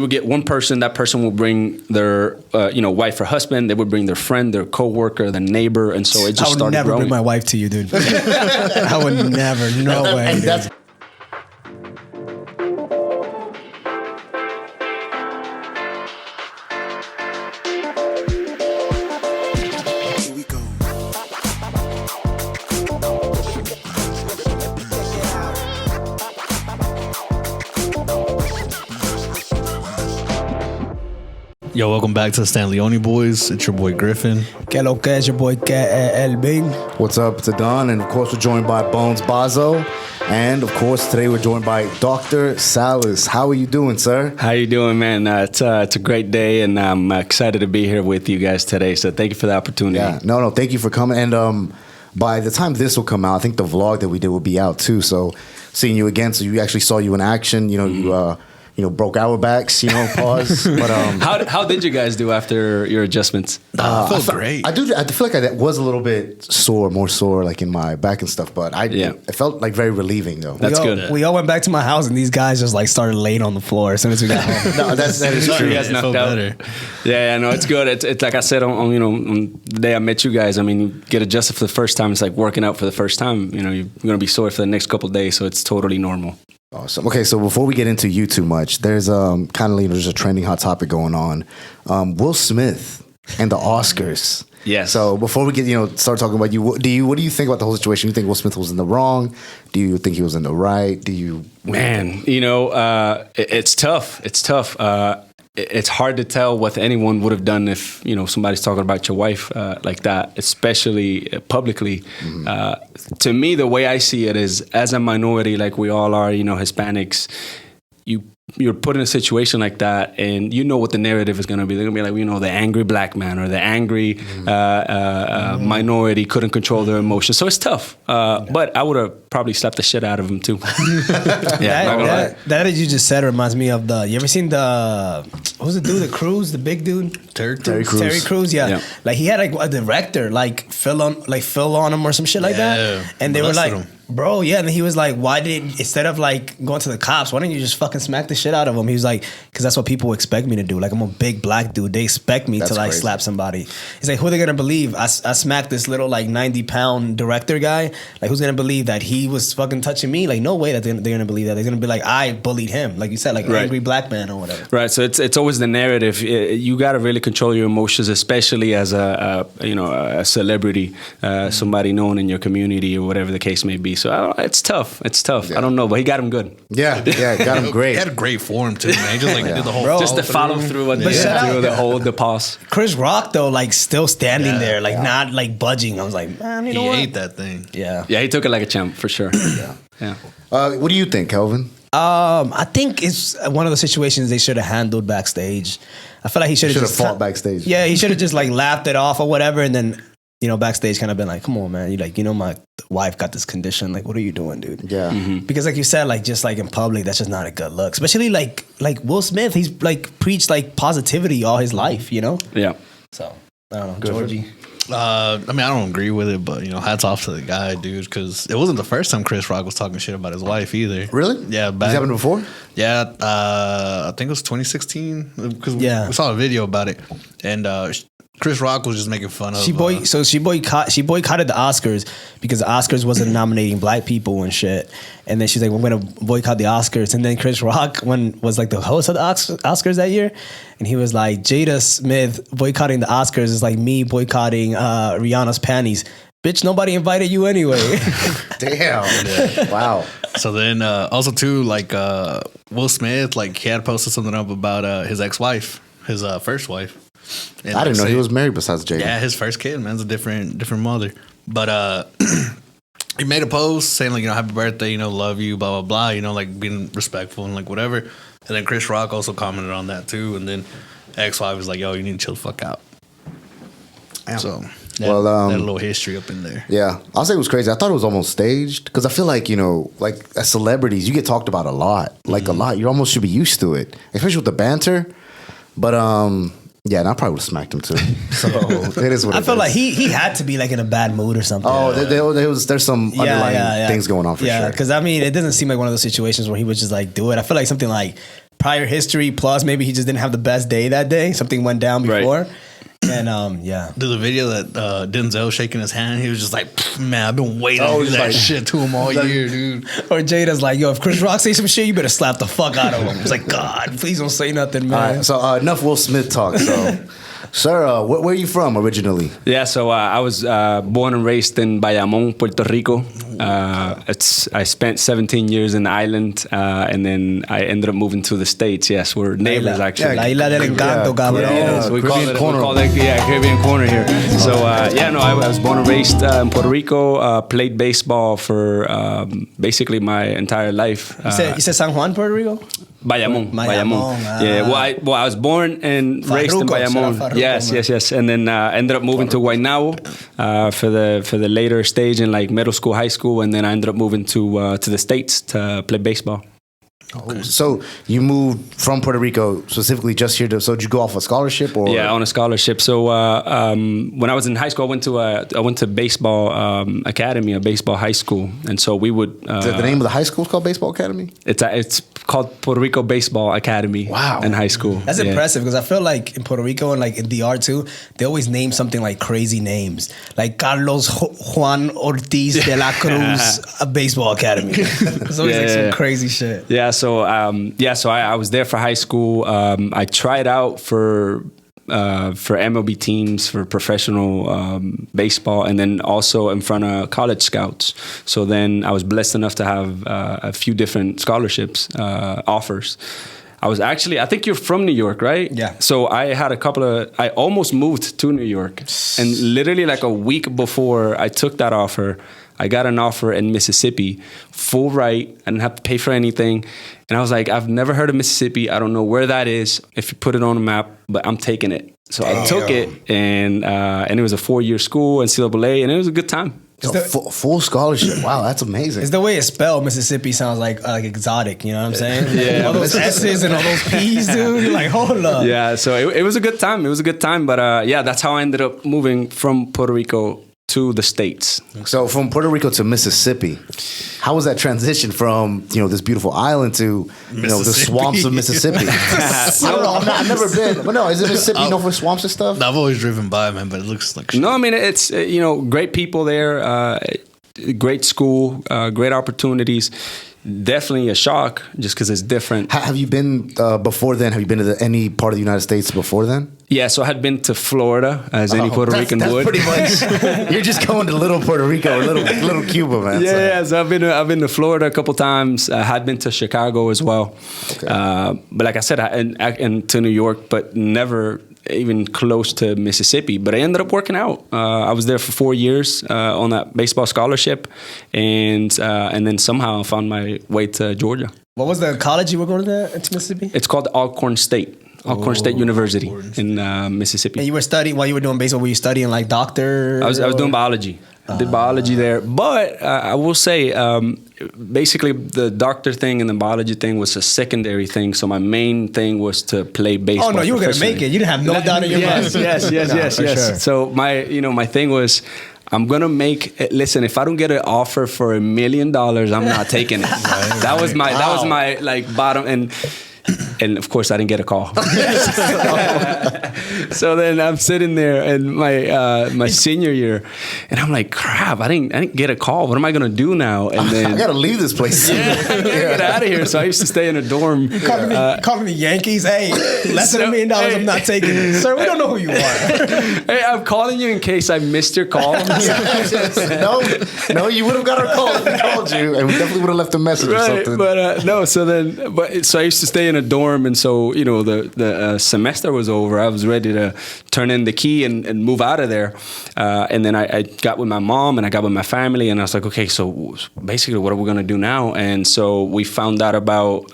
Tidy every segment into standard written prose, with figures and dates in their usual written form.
We'll get one person. That person will bring their, wife or husband. They would bring their friend, their coworker, their neighbor, and so it just started growing. I would never bring my wife to you, dude. I would never. No way. Dude. Yo, welcome back to the Stan Leone Boys. It's your boy Griffin. Que lo que es your boy El Bing. What's up? It's Adon, and of course we're joined by Bones Bazo, and of course today we're joined by Dr. Salas. How are you doing, sir? How you doing, man? It's a great day, and I'm excited to be here with you guys today. So thank you for the opportunity. Yeah, no, thank you for coming. And by the time this will come out, I think the vlog that we did will be out too. So seeing you again, so you actually saw you in action. You broke our backs, pause. But how did you guys do after your adjustments? I felt great. I feel like I was a little bit more sore, like in my back and stuff. But it felt like very relieving, though. That's good. We all went back to my house, and these guys just like started laying on the floor as soon as we got home. No, that is true. You guys knocked out. Better. Yeah, no, it's good. It's like I said on the day I met you guys. I mean, you get adjusted for the first time. It's like working out for the first time. You're gonna be sore for the next couple of days, so it's totally normal. Awesome. Okay, so before we get into you too much, there's just a trending hot topic going on. Will Smith and the Oscars. Yes. So before we get start talking about you, what do you think about the whole situation? You think Will Smith was in the wrong? Do you think he was in the right? It's tough. It's tough. It's hard to tell what anyone would have done if somebody's talking about your wife like that, especially publicly. Mm-hmm. To me, the way I see it is, as a minority, like we all are, Hispanics, you're put in a situation like that, and what the narrative is going to be. They're going to be like, the angry black man or the angry minority couldn't control their emotions. So it's tough. But I would have probably slapped the shit out of him too. That you just said reminds me of you ever seen who's the dude, the Crews, the big dude? Terry Crews, yeah. Like he had like a director fill on him or some shit like that. And they were like, bro, yeah. And he was like, instead of like going to the cops, why don't you just fucking smack the shit out of him? He was like, because that's what people expect me to do. Like, I'm a big black dude. They expect me to like slap somebody. He's like, who are they gonna believe? I smacked this little like 90-pound director guy. Like, who's gonna believe that he was fucking touching me? Like, no way that they're gonna believe that. They're gonna be like, I bullied him. Like you said, like angry black man or whatever. Right. So it's always the narrative. You got to really control your emotions, especially as a celebrity, somebody known in your community or whatever the case may be. So it's tough. Yeah. I don't know, but he got him good. Yeah, got him great. He had a great form too, man. He just did the whole just to follow through and the pause. Chris Rock though, like still standing there, like not like budging. I was like, man, he ate that thing. Yeah, he took it like a champ for sure. Yeah. What do you think, Kelvin? I think it's one of the situations they should have handled backstage. I feel like he should have fought backstage. Yeah, he should have just like laughed it off or whatever, and then backstage kind of been like, come on, man, my wife got this condition. Like, what are you doing, dude? Yeah. Mm-hmm. Because like you said, like just like in public, that's just not a good look. Especially like Will Smith, he's like preached like positivity all his life, Yeah. So I don't know, Georgie. I don't agree with it, but hats off to the guy, dude, because it wasn't the first time Chris Rock was talking shit about his wife either. Really? Yeah. Has happened before? Yeah. I think it was 2016 because we saw a video about it, and Chris Rock was just making fun of. She boycotted the Oscars because the Oscars wasn't nominating black people and shit. And then she's like, "We're gonna boycott the Oscars." And then Chris Rock was like the host of the Oscars that year, and he was like, "Jada Smith boycotting the Oscars is like me boycotting Rihanna's panties. Bitch, nobody invited you anyway." Damn. Yeah. Wow. So then also too, like Will Smith, like he had posted something up about his ex-wife, his first wife. And I didn't know he was married besides Jada. Yeah, his first kid, man's a different mother. But he made a post saying like, happy birthday, love you, blah, blah, blah, like being respectful and like whatever. And then Chris Rock also commented on that too. And then ex-wife was like, yo, you need to chill the fuck out. Damn. So that a little history up in there. Yeah. I'll say it was crazy. I thought it was almost staged because I feel like, like as celebrities, you get talked about a lot. Like a lot. You almost should be used to it, especially with the banter. But yeah, and I probably would have smacked him too. So it is what it is. I feel like he had to be like in a bad mood or something. Oh, there's some underlying things going on for sure. Yeah, because it doesn't seem like one of those situations where he would just like do it. I feel like something like prior history. Plus, maybe he just didn't have the best day that day. Something went down before. Right. And yeah, the video that Denzel shaking his hand, he was just like, man, I've been waiting to do that shit to him all year, dude. Or Jada's like, yo, if Chris Rock say some shit, you better slap the fuck out of him. It's like, God, please don't say nothing, man. All right, so enough Will Smith talk. So, sir, where are you from originally? Yeah, so I was born and raised in Bayamón, Puerto Rico. I spent 17 years in the island, and then I ended up moving to the States. Yes, we're neighbors, actually. La Isla del Encanto, cabrón. Yeah, so we call it Caribbean Corner here. So, I was born and raised in Puerto Rico, played baseball for basically my entire life. You said San Juan, Puerto Rico? Bayamón. Yeah, well, I was born and raised in Bayamón. Yes. And then ended up moving to Guaynabo for the later stage in like middle school, high school, and then I ended up moving to the States to play baseball. Okay. So you moved from Puerto Rico specifically just here so did you go off a scholarship or? Yeah, on a scholarship. So when I was in high school, I went to baseball academy, a baseball high school, and so we would. The name of the high school is called Baseball Academy? It's called Puerto Rico Baseball Academy. Wow. In high school. That's impressive because I feel like in Puerto Rico and like in DR too, they always name something like crazy names, like Carlos Juan Ortiz de la Cruz a Baseball Academy. It's always like some crazy shit. Yeah. So I was there for high school. I tried out for MLB teams, for professional baseball, and then also in front of college scouts. So then I was blessed enough to have a few different scholarships offers. I think you're from New York, right? Yeah. So I had I almost moved to New York, and literally like a week before I took that offer, I got an offer in Mississippi, full ride. I didn't have to pay for anything. And I was like, I've never heard of Mississippi. I don't know where that is if you put it on a map, but I'm taking it. So I took it, and it was a 4-year school, NCAA, and it was a good time. Full scholarship. Wow, that's amazing. It's the way it's spelled. Mississippi sounds like exotic. You know what I'm saying? Yeah. All those S's and all those P's, dude. You're like, hold up. Yeah, so it was a good time. But that's how I ended up moving from Puerto Rico to the States. So from Puerto Rico to Mississippi, how was that transition from this beautiful island to the swamps of Mississippi? I don't know. I've never been. But no, is it Mississippi known for swamps and stuff? I've always driven by, man, but it looks like shit. No, I mean it's great people there, great school, great opportunities. Definitely a shock just because it's different. Have you been before then? Have you been to any part of the United States before then? Yeah, so I had been to Florida, as any Puerto Rican would. Pretty much. You're just going to little Puerto Rico or little Cuba, man. Yeah, so I've been to Florida a couple times. I had been to Chicago as well. Okay. But like I said, and to New York, but never even close to Mississippi. But I ended up working out. I was there for 4 years on that baseball scholarship, and then somehow I found my way to Georgia. What was the college you were going to Mississippi? It's called Alcorn State University in Mississippi. And you were studying while you were doing baseball. Were you studying like doctor? I was doing biology. I did biology there, but I will say, basically, the doctor thing and the biology thing was a secondary thing. So my main thing was to play baseball. Oh no, you were gonna make it. You didn't have no doubt in your mind. Yes. Sure. So my thing was, I'm gonna make it. Listen, if I don't get an offer for $1 million, I'm not taking it. That was my like bottom and of course I didn't get a call. So then I'm sitting there in my senior year, and I'm like, crap, I didn't get a call. What am I gonna do now? And then I gotta leave this place. Yeah, I gotta get out of here. So I used to stay in a dorm. Calling the Yankees. Hey, less than $1 million, I'm not taking it. Sir, we don't know who you are. Hey, I'm calling you in case I missed your call. No, you would have got our call if we called you, and we definitely would have left a message or something. But no, so I used to stay in a dorm, and so the semester was over. I was ready to turn in the key and move out of there, and then I got with my mom and I got with my family, and I was like, okay, so basically, what are we gonna do now? And so we found out about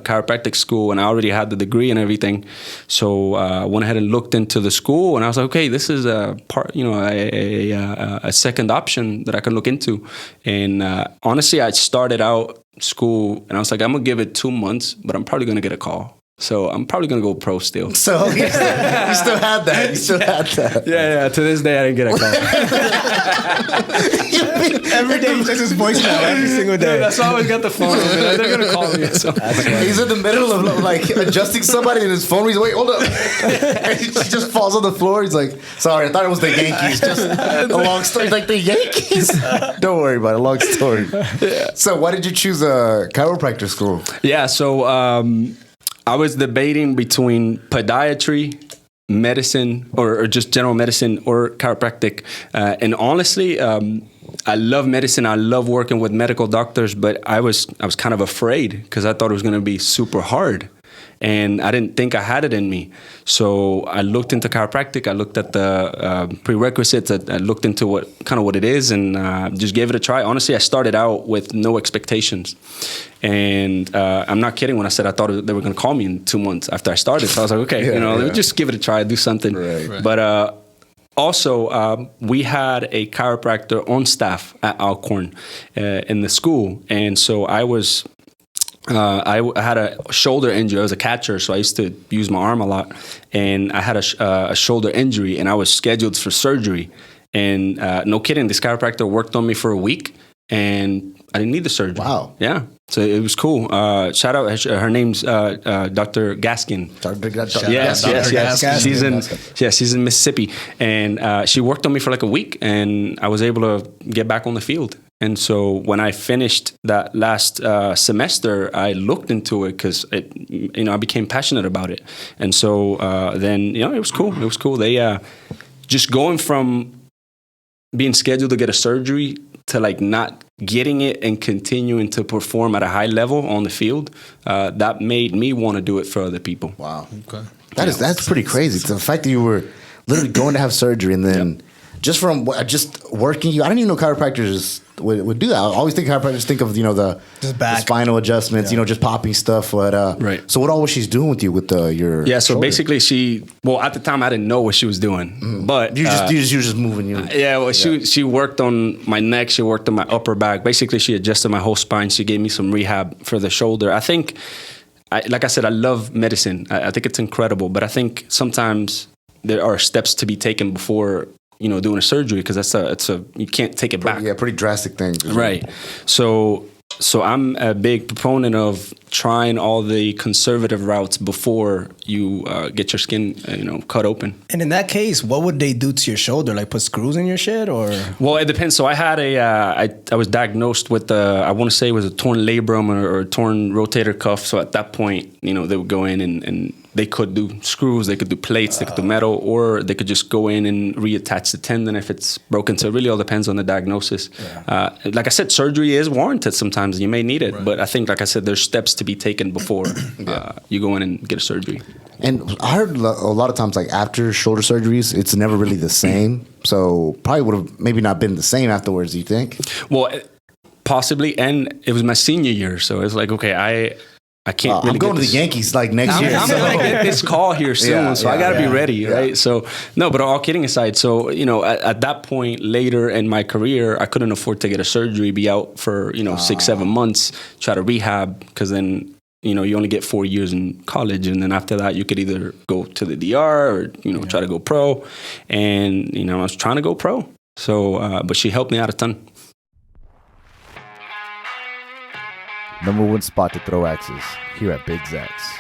chiropractic school, and I already had the degree and everything. So I went ahead and looked into the school, and I was like, okay, this is a part, a second option that I can look into. And honestly, I started out school and I was like, I'm gonna give it 2 months, but I'm probably gonna get a call. So I'm probably gonna go pro still. So you still had that. You still had that. Yeah. To this day, I didn't get a call. Every day he checks his voicemail every single day. Dude, that's why I always got the phone. They're gonna call me. So. He's in the middle of like adjusting somebody in his phone. He's wait, hold up. And he just falls on the floor. He's like, sorry, I thought it was the Yankees. Just a long story. He's like, the Yankees? Don't worry about it. Long story. Yeah. So why did you choose a chiropractor school? Yeah. So I was debating between podiatry, medicine, or just general medicine or chiropractic. And honestly, I love medicine. I love working with medical doctors, but I was kind of afraid because I thought it was going to be super hard. And I didn't think I had it in me. So I looked into chiropractic. I looked at the prerequisites. I looked into what it is and just gave it a try. Honestly, I started out with no expectations. And I'm not kidding when I said I thought they were going to call me in 2 months after I started. So I was like, okay, let me just give it a try, do something. Right. But also, we had a chiropractor on staff at Alcorn in the school. And so I had a shoulder injury. I was a catcher, so I used to use my arm a lot. And I had a shoulder injury, and I was scheduled for surgery. And no kidding, this chiropractor worked on me for a week, and I didn't need the surgery. Wow. Yeah. So it was cool. Shout out. Her name's Dr. Gaskin. Yes. She's in Mississippi, and she worked on me for like a week, and I was able to get back on the field. And so when I finished that last semester, I looked into it because I became passionate about it. And so then it was cool. It was cool. They just going from being scheduled to get a surgery to like not getting it and continuing to perform at a high level on the field, that made me want to do it for other people. Wow. Okay. That's pretty crazy. The fact that you were literally going to have surgery and then just from just working you, I didn't even know chiropractors would do that. I always think chiropractors think of the spinal adjustments, just popping stuff. But right. So what all was she doing with you with your So shoulder? basically at the time I didn't know what she was doing, but you were just moving you. She worked on my neck, she worked on my upper back. Basically, she adjusted my whole spine. She gave me some rehab for the shoulder. I think, like I said, I love medicine. I think it's incredible, but I think sometimes there are steps to be taken before doing a surgery, because you can't take it back. Yeah, pretty drastic things. Right. So I'm a big proponent of trying all the conservative routes before you get your skin, cut open. And in that case, what would they do to your shoulder? Like put screws in your shit, or? Well, it depends. So I had I was diagnosed with I want to say it was a torn labrum or a torn rotator cuff. So at that point, they would go in and they could do screws, they could do plates, they could do metal, or they could just go in and reattach the tendon if it's broken. So it really all depends on the diagnosis. Yeah. Like I said, surgery is warranted sometimes. You may need it, but I think, like I said, there's steps to be taken before you go in and get a surgery. And I heard a lot of times, like after shoulder surgeries, it's never really the same. So probably would have maybe not been the same afterwards, do you think? Well, possibly. And it was my senior year. So it's like, okay, I can't really I'm going to the Yankees like next year. I'm going to get this call here soon, so I got to be ready, right? So, no, but all kidding aside, so, at that point later in my career, I couldn't afford to get a surgery, be out for, 6-7 months, try to rehab, because then, you only get 4 years in college, and then after that, you could either go to the DR or, try to go pro. And, I was trying to go pro. So, but she helped me out a ton. Number one spot to throw axes here at Big Zach's.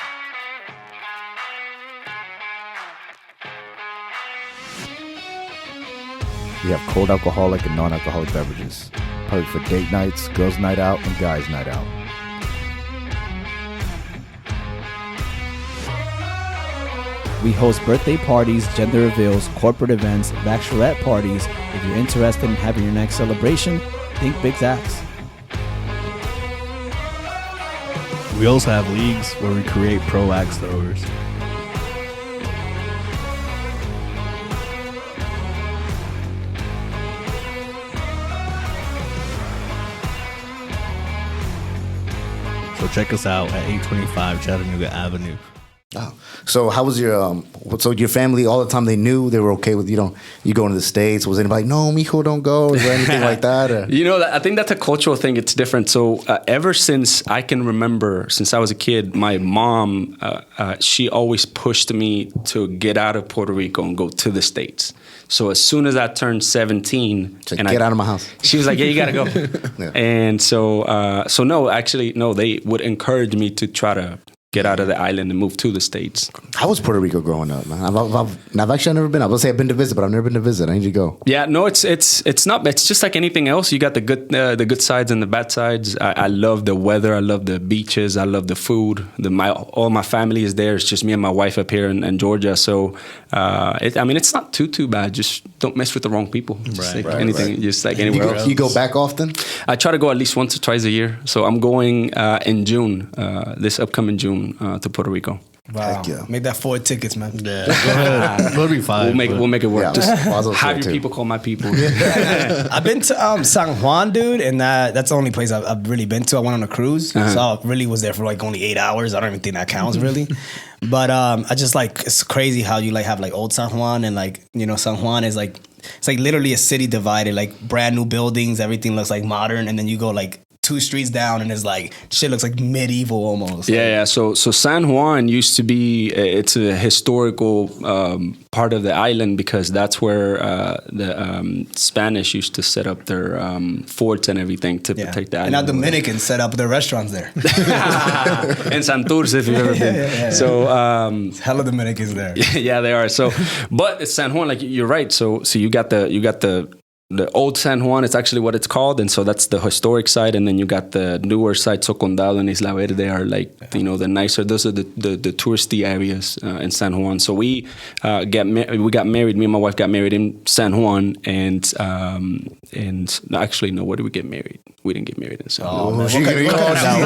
We have cold alcoholic and non-alcoholic beverages. Perfect for date nights, girls' night out, and guys' night out. We host birthday parties, gender reveals, corporate events, bachelorette parties. If you're interested in having your next celebration, think Big Zach's. We also have leagues where we create pro axe throwers. So check us out at 825 Chattanooga Avenue. Oh. So how was your so your family all the time they knew they were okay with you going to the States? Was anybody like, no, mijo, don't go? Is there anything like that? Or? You know, I think that's a cultural thing. It's different. So ever since I can remember, since I was a kid, my mom, she always pushed me to get out of Puerto Rico and go to the States. So as soon as I turned 17, like, get out of my house. She was like, yeah, you gotta go. Yeah. And so no, they would encourage me to try to get out of the island and move to the States. How was Puerto Rico growing up, man? I've actually never been. I was say I've been to visit, but I've never been to visit. I need to go. Yeah, no, it's not. It's just like anything else. You got the good sides and the bad sides. I love the weather. I love the beaches. I love the food. All my family is there. It's just me and my wife up here in Georgia. So, it's not too bad. Just don't mess with the wrong people. Just like anything. Just like anywhere else. You go back often? I try to go at least once or twice a year. So I'm going in June, this upcoming June, to Puerto Rico. Wow. Yeah. Make that 4 tickets, man. Yeah. We'll be fine. We'll make it work. Yeah, just have your too. people call my people. I've been to San Juan, dude, and that's the only place I've really been to. I went on a cruise. So I really was there for like only 8 hours. I don't even think that counts really. But I just like, it's crazy how you like have like old San Juan and like, you know, San Juan is like, it's like literally a city divided, like brand new buildings. Everything looks like modern. And then you go like 2 streets down and it's like shit looks like medieval almost. Yeah. So San Juan used to be, it's a historical part of the island because that's where the Spanish used to set up their forts and everything to protect the island. And now Dominicans set up their restaurants there. In Santurce, if you've ever been. Yeah. So hella Dominicans there. Yeah, they are. So, but it's San Juan, like you're right. So you got the old San Juan, it's actually what it's called, and so that's the historic side, and then you got the newer side, So Condado and Isla Verde are like, you know, the nicer, those are the touristy areas in San Juan. So we got married, me and my wife got married in San Juan, and actually, no, where did we get married? We didn't get married in San Juan. We'll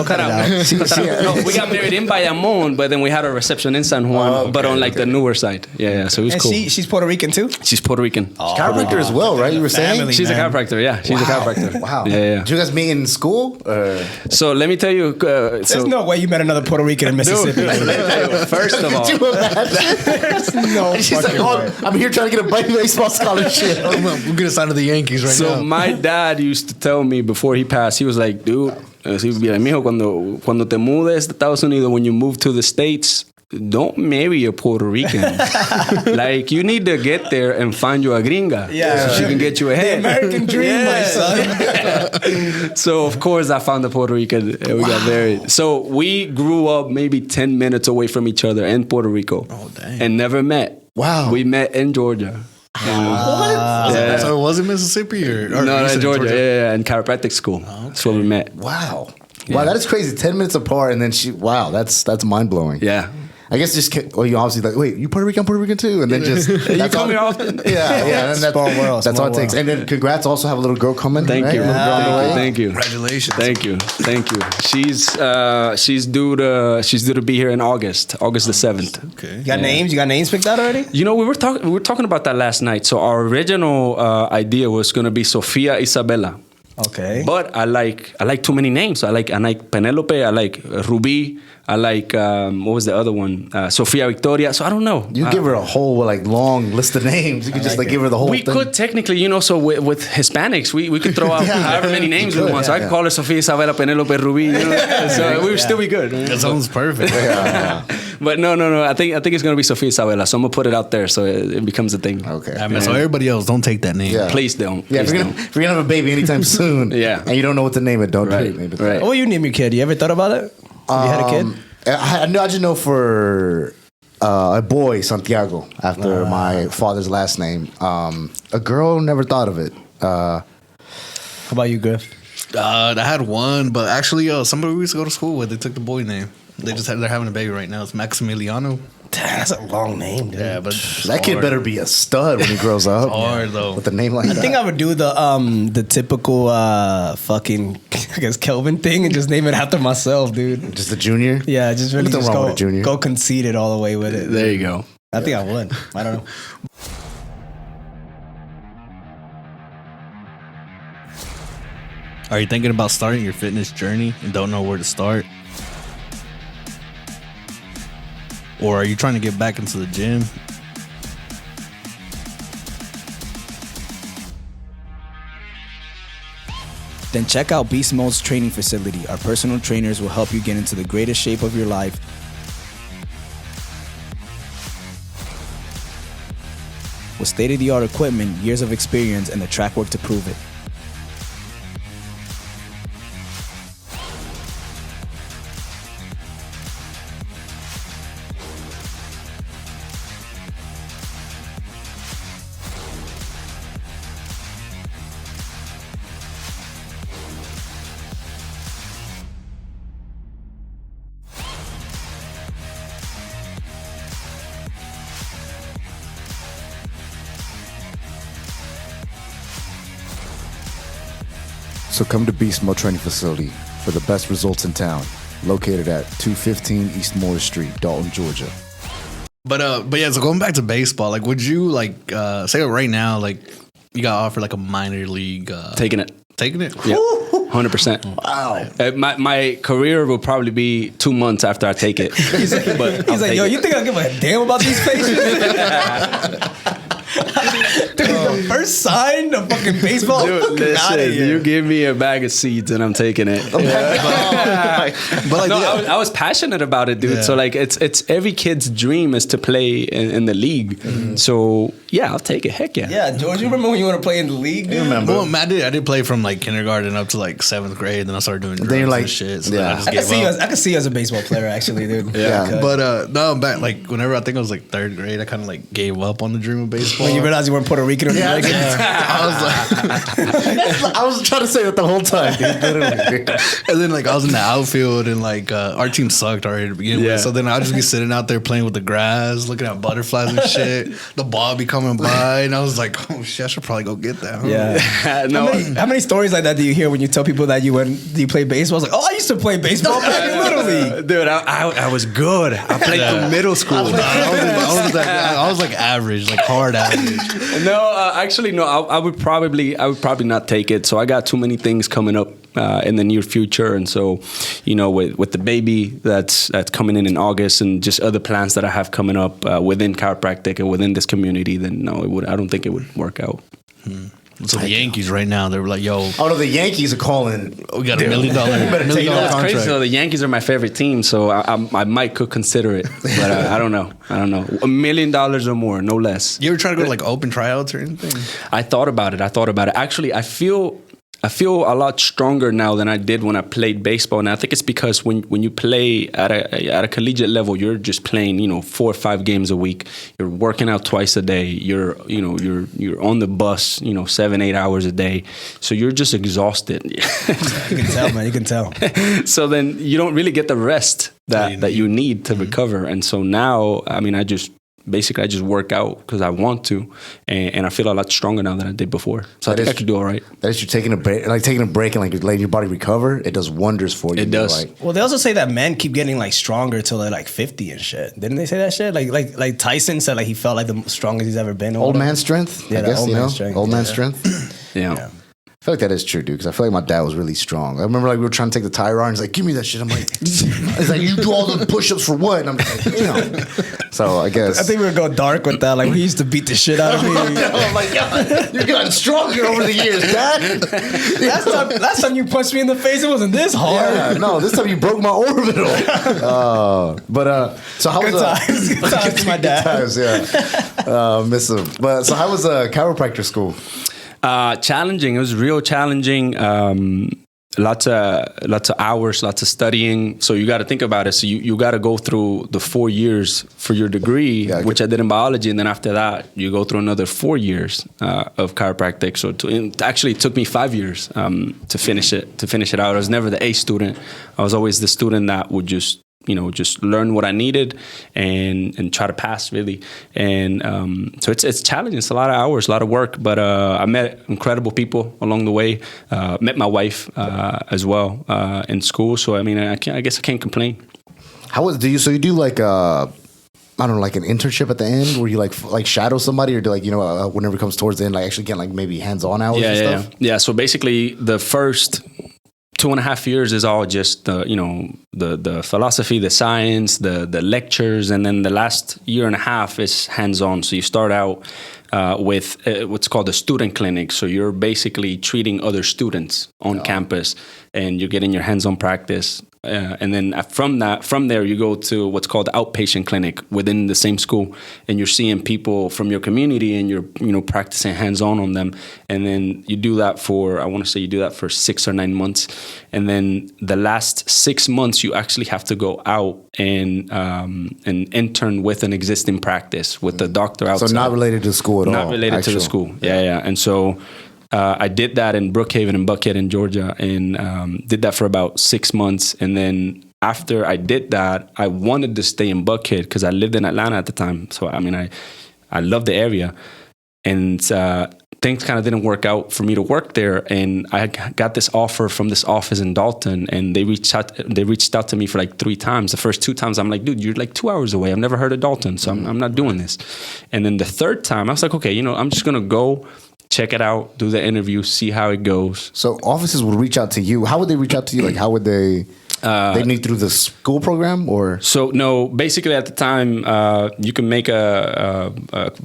cut it out. No, we got married in Bayamon, but then we had a reception in San Juan, but on like the newer side. Yeah, so it was and cool. She's Puerto Rican too? She's Puerto Rican. Chiropractor as well, right? You were saying? She's a chiropractor, yeah. She's a chiropractor. Wow. Yeah. Did you guys meet in school? So let me tell you. There's no way you met another Puerto Rican in Mississippi. Dude, first of all. There's no fucking way. I'm here trying to get a baseball scholarship. We'll get us out of the Yankees right now. So my dad used to tell me before he passed, he was like, dude, he would be like, mijo, cuando te mudes de Estados Unidos, when you move to the States, don't marry a Puerto Rican. Like, you need to get there and find you a gringa. Yeah. So she can get you ahead. The American dream, my son. So, of course, I found a Puerto Rican and we got married. So, we grew up maybe 10 minutes away from each other in Puerto Rico. Oh, dang. And never met. Wow. We met in Georgia. What? So it wasn't Mississippi or no, in Georgia. Yeah, in chiropractic school. Okay. That's where we met. Wow. Yeah. Wow, that is crazy. 10 minutes apart, and then that's mind blowing. Yeah. I guess just you obviously like, wait, you Puerto Rican too, and then just you come here often. Yeah. And Small world. That's all it takes. And then congrats, also have a little girl coming. Thank right? you. Thank you. Congratulations. Thank you. She's due to be here in August the 7th. Okay. You got names? You got names picked out already? You know, we were talking about that last night. So our original idea was going to be Sofia Isabella. Okay. But I like too many names. I like Penelope. I like Ruby. I like what was the other one? Sofia Victoria. So I don't know. You give her a whole like long list of names. You could just like give her the whole we thing. could technically, you know, so with Hispanics, we could throw out however many names we want. So I could call her Sofia Isabella, Penelope, Ruby. You know? So we would still be good. That sounds perfect. But no. I think it's gonna be Sofia Isabella. So I'm gonna put it out there so it becomes a thing. Okay. So everybody else, don't take that name. Yeah. Please don't. Yeah, if you're gonna have a baby anytime soon, Yeah. and you don't know what to name it, don't Right. name it. Right. What will you name your kid? You ever thought about it? Have you had a kid? I just know for a boy, Santiago, after my father's last name. A girl, never thought of it. How about you, Griff? I had one, but actually, somebody we used to go to school with, they took the boy name. They're having a baby right now. It's Maximiliano. Damn, that's a long name, dude. Yeah, but That kid better be a stud when he grows up. hard though. With a name like that. I think I would do the typical fucking I guess Kelvin thing and just name it after myself, dude. Just a junior? Yeah, just really Nothing just wrong with a junior. go conceited all the way with it. There you go. I think I would. I don't know. Are you thinking about starting your fitness journey and don't know where to start? or are you trying to get back into the gym? Then check out Beast Mode's training facility. Our personal trainers will help you get into the greatest shape of your life. With state-of-the-art equipment, years of experience, and the track work to prove it. So come to Beast Mode Training Facility for the best results in town. Located at 215 East Morris Street, Dalton, Georgia. But yeah, so going back to baseball, like, would you like say right now, like, you got offered like a minor league? Taking it. Yeah, 100%. Wow. My career will probably be 2 months after I take it. He's like, yo, you think I give a damn about these patients? Dude, the first sign of fucking baseball. Dude, listen, you give me a bag of seeds and I'm taking it. But like, No, I was passionate about it, dude. Yeah. So like, it's every kid's dream is to play in the league. So yeah, I'll take it. Heck yeah. Yeah, George, you remember when you want to play in the league, dude? well, I did play from like kindergarten up to like 7th grade. Then I started doing drugs you're like- and shit. So yeah. then I just I gave up. could see you as a baseball player, actually, dude. Yeah. But no, back like whenever I think I was like 3rd grade, I kind of like gave up on the dream of baseball. When you realized you weren't Puerto Rican or Yeah. Dominican. I was like, I was trying to say that the whole time, dude. Literally. and then like I was in the outfield, and like our team sucked already to begin Yeah. with. So then I'd just be sitting out there playing with the grass, looking at butterflies and shit. The ball be coming by, and I was like, oh shit, I should probably go get that. Huh? Yeah. No, How many stories like that do you hear when you tell people that you play baseball? It's like, oh, I used to play baseball back in Little League. dude, I was good. I played through middle school. I was like average, like hard average. No, actually, no. I would probably not take it. So I got too many things coming up in the near future, and so with the baby that's coming in August, and just other plans that I have coming up within chiropractic and within this community, then no, I don't think it would work out. So the Yankees right now, they were like, yo, Oh no, the Yankees are calling. we got $1 million, $1 million It's contract. crazy. So the Yankees are my favorite team, so I might could consider it, but I don't know. $1 million or more, no less. You ever try to go to like open tryouts or anything? I thought about it. Actually, I feel a lot stronger now than I did when I played baseball, and I think it's because when you play at a collegiate level, you're just playing 4 or 5 games a week. You're working out twice a day. You're on the bus 7-8 hours a day, so you're just exhausted. You can tell, man. You can tell. So then you don't really get the rest that you need to recover, and so now I just work out because I want to, and I feel a lot stronger now than I did before. So I think I could do all right. That is you taking a break and like letting your body recover. It does wonders for you. It does. Like, Well, they also say that men keep getting like stronger till they're like 50 and shit. Didn't they say that shit? Like Tyson said, like he felt like the strongest he's ever been. old man strength. Yeah, I guess old man strength. Old man Yeah. strength. Yeah. I feel like that is true, dude, because I feel like my dad was really strong. I remember like we were trying to take the Tyron. He's like, give me that shit. I'm like, he's like, you do all the push-ups for what? And I'm like, So I guess. I think we're gonna go dark with that. Like he used to beat the shit out of me. I'm like, yeah, you've gotten stronger over the years, Dad. last time you punched me in the face, it wasn't this hard. Yeah, no, this time you broke my orbital. So how Good was times. Good times to my Good dad. times, yeah. Miss him. But so how was chiropractor school? Challenging. It was real challenging. Lots of hours, lots of studying. So you got to think about it. So you got to go through the 4 years for your degree, which I did in biology, and then after that, you go through another 4 years of chiropractic. So it took me 5 years to finish it out. I was never the A student. I was always the student that would just learn what I needed and try to pass, really. And so it's challenging. It's a lot of hours, a lot of work. But I met incredible people along the way. Met my wife as well in school. So I guess I can't complain. So you do like I don't know, like an internship at the end where you like shadow somebody, or do like whenever it comes towards the end, like actually get like maybe hands-on hours and stuff? Yeah. So basically, the first 2.5 years is all just the philosophy, the science, the lectures, and then the last year and a half is hands-on. So you start out with what's called a student clinic. So you're basically treating other students on campus, and you're getting your hands-on practice. And then from there, you go to what's called the outpatient clinic within the same school, and you're seeing people from your community, and you're practicing hands-on on them. And then you do that for, I want to say you do that for 6 or 9 months. And then the last 6 months, you actually have to go out and intern with an existing practice with the doctor outside. So not related to school at all. Not related to the school. Yeah. And so I did that in Brookhaven and Buckhead in Georgia, and did that for about 6 months. And then after I did that, I wanted to stay in Buckhead because I lived in Atlanta at the time. So, I mean, I loved the area. And things kind of didn't work out for me to work there. And I got this offer from this office in Dalton, and they reached out to me for like 3 times. The first 2 times, I'm like, dude, you're like 2 hours away. I've never heard of Dalton, so I'm not doing this. And then the third time, I was like, okay, I'm just going to go check it out, do the interview, see how it goes. So offices would reach out to you. How would they reach out to you? Like, how would they need through the school program, or? So no, basically at the time, you can make a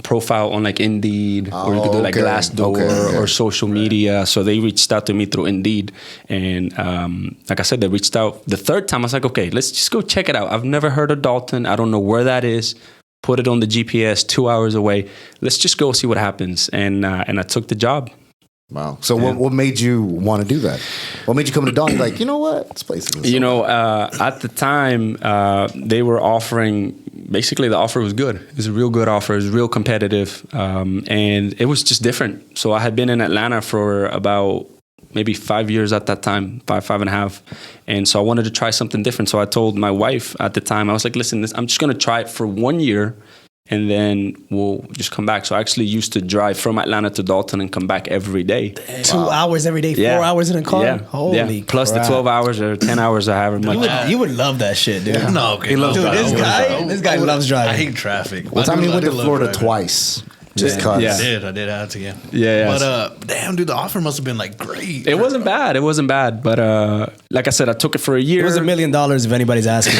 profile on like Indeed, or you could do like Glassdoor or social media. So they reached out to me through Indeed, and like I said, they reached out the third time. I was like, okay, let's just go check it out. I've never heard of Dalton. I don't know where that is. Put it on the GPS, 2 hours away. Let's just go see what happens. And I took the job. Wow. So what made you want to do that? What made you come to Dalton? Like, you know what? This place is at the time, they were offering, basically the offer was good. It was a real good offer. It was real competitive. And it was just different. So I had been in Atlanta for about maybe 5 years at that time, 5.5. And so I wanted to try something different. So I told my wife at the time, I was like, listen, I'm just going to try it for 1 year, and then we'll just come back. So I actually used to drive from Atlanta to Dalton and come back every day. 2 hours every day, 4 hours in a car? Yeah. Holy Plus crap. the 12 hours or 10 hours or however much. You would love that shit, dude. Yeah. No, okay. Dude, this guy loves driving. I hate traffic. One time we went to Florida twice. Just cause. I did have to, But damn, dude, the offer must have been like great. It wasn't bad. But like I said, I took it for a year. It was $1 million if anybody's asking.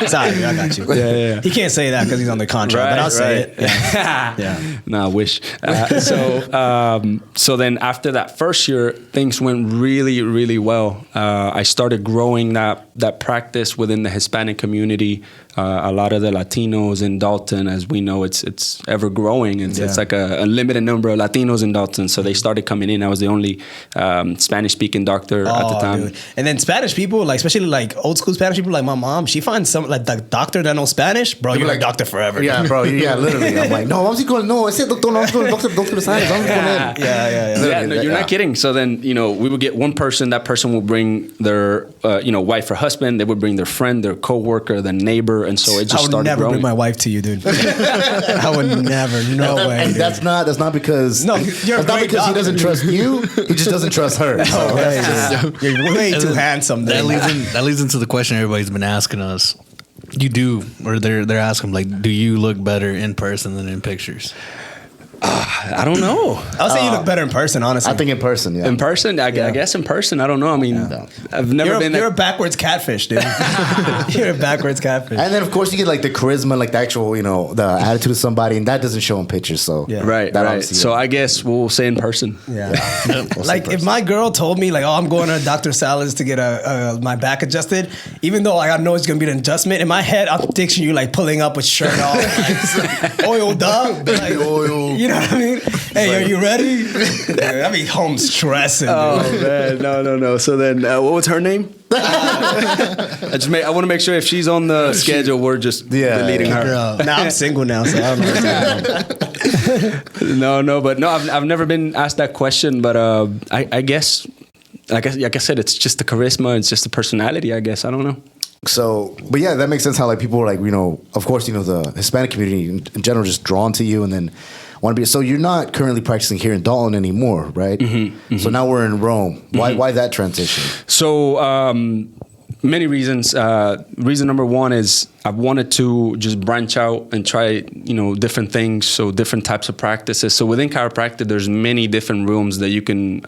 Sorry, I got you. Yeah. He can't say that because he's on the contract, but I'll say it. Yeah. No, I wish. So then after that first year, things went really, really well. I started growing that practice within the Hispanic community. A lot of the Latinos in Dalton, as we know, it's ever growing. It's like a limited number of Latinos in Dalton. So they started coming in. I was the only Spanish-speaking doctor at the time. Dude. And then Spanish people, like especially like old school Spanish people, like my mom, she finds some like the doctor that knows Spanish, bro. You're like doctor forever. Yeah, bro. Yeah, literally. I'm like, no, I'm going. No, I said doctor. I'm going doctor Salas. I'm going in. Yeah. No, you're not kidding. So then we would get one person. That person would bring their wife or husband. They would bring their friend, their coworker, their neighbor, and so it just started growing. I would never bring my wife to you, dude. I would never. No way. And dude. that's not because you're that's not because he doesn't trust you. He just doesn't trust her. So you're way too handsome. That leads into the question everybody's been asking us. You do, or they're asking like, do you look better in person than in pictures? I don't know. I would say you look better in person, honestly. I think in person, yeah. In person, I guess in person. I don't know. I mean, I've never been. You're a backwards catfish, dude. You're a backwards catfish. And then of course you get like the charisma, like the actual, the attitude of somebody, and that doesn't show in pictures. So right. So I guess we'll say in person. Yeah. Like if my girl told me like, oh, I'm going to Dr. Salas to get my back adjusted, even though I know it's gonna be an adjustment, in my head I'm picturing you like pulling up with shirt off, like, oiled up, like, oil. You know what I mean? Hey, are you ready? I'd be home stressing. Oh man, no. So then, what was her name? I want to make sure if she's on the schedule, we're just deleting her. Nah, I'm single now, so I don't know. No. I've never been asked that question, but I guess, like I said, it's just the charisma, it's just the personality. I guess I don't know. So, but yeah, that makes sense. How like people are like, of course, the Hispanic community in general just drawn to you, and then want to be. So you're not currently practicing here in Dalton anymore, right? Mm-hmm. So now we're in Rome. Why that transition? So many reasons. Reason number one is I wanted to just branch out and try different things, so different types of practices. So within chiropractic, there's many different rooms that you can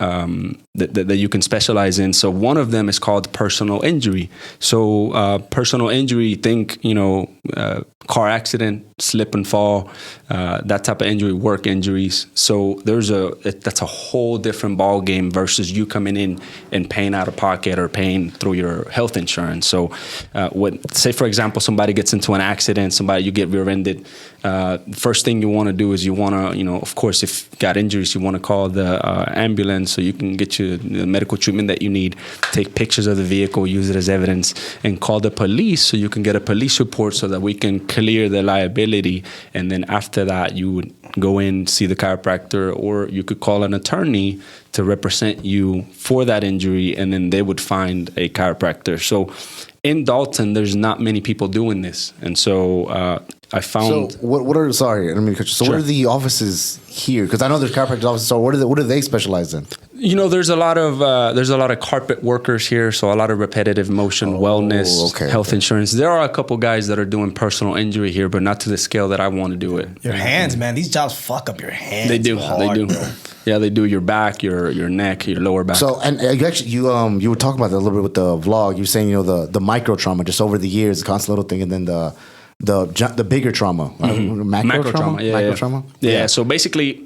that you can specialize in. So one of them is called personal injury. So personal injury, think car accident, slip and fall, that type of injury, work injuries. So that's a whole different ball game versus you coming in paying out of pocket or paying through your health insurance. So say for example, somebody gets into an accident, you get rear-ended. First thing you want to do is you want to, of course, if you got injuries, you want to call the ambulance so you can get you the medical treatment that you need. Take pictures of the vehicle, use it as evidence, and call the police so you can get a police report so that we can clear the liability. And then after that, you would go in, see the chiropractor, or you could call an attorney to represent you for that injury, and then they would find a chiropractor. So in Dalton, there's not many people doing this, and so I found. So what are? Sorry, I mean, so what are the offices here? Because I know there's chiropractic offices. So what do they specialize in? There's a lot of carpet workers here, so a lot of repetitive motion, wellness, health insurance. There are a couple guys that are doing personal injury here, but not to the scale that I want to do it. Your hands, man. These jobs fuck up your hands. They do. Hard, they do. Bro. Yeah, they do. Your back, your neck, your lower back. So, and you were talking about that a little bit with the vlog. You were saying the micro trauma just over the years, the constant little thing, and then the bigger trauma, macro trauma. Yeah. So basically,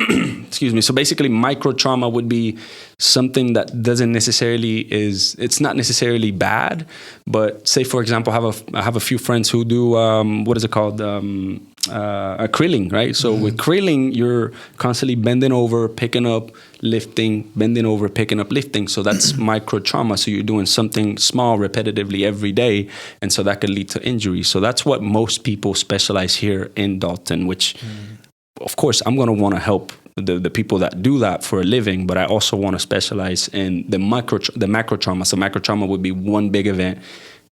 excuse me. So basically, micro trauma would be something that it's not necessarily bad, but say for example, I have a few friends who do what is it called? Acryling, right? So with acryling, you're constantly bending over, picking up, lifting, bending over, picking up, lifting. So that's micro trauma. So you're doing something small repetitively every day, and so that could lead to injury. So that's what most people specialize here in Dalton, which of course I'm going to want to help the people that do that for a living, but I also want to specialize in the macro trauma. So macro trauma would be one big event,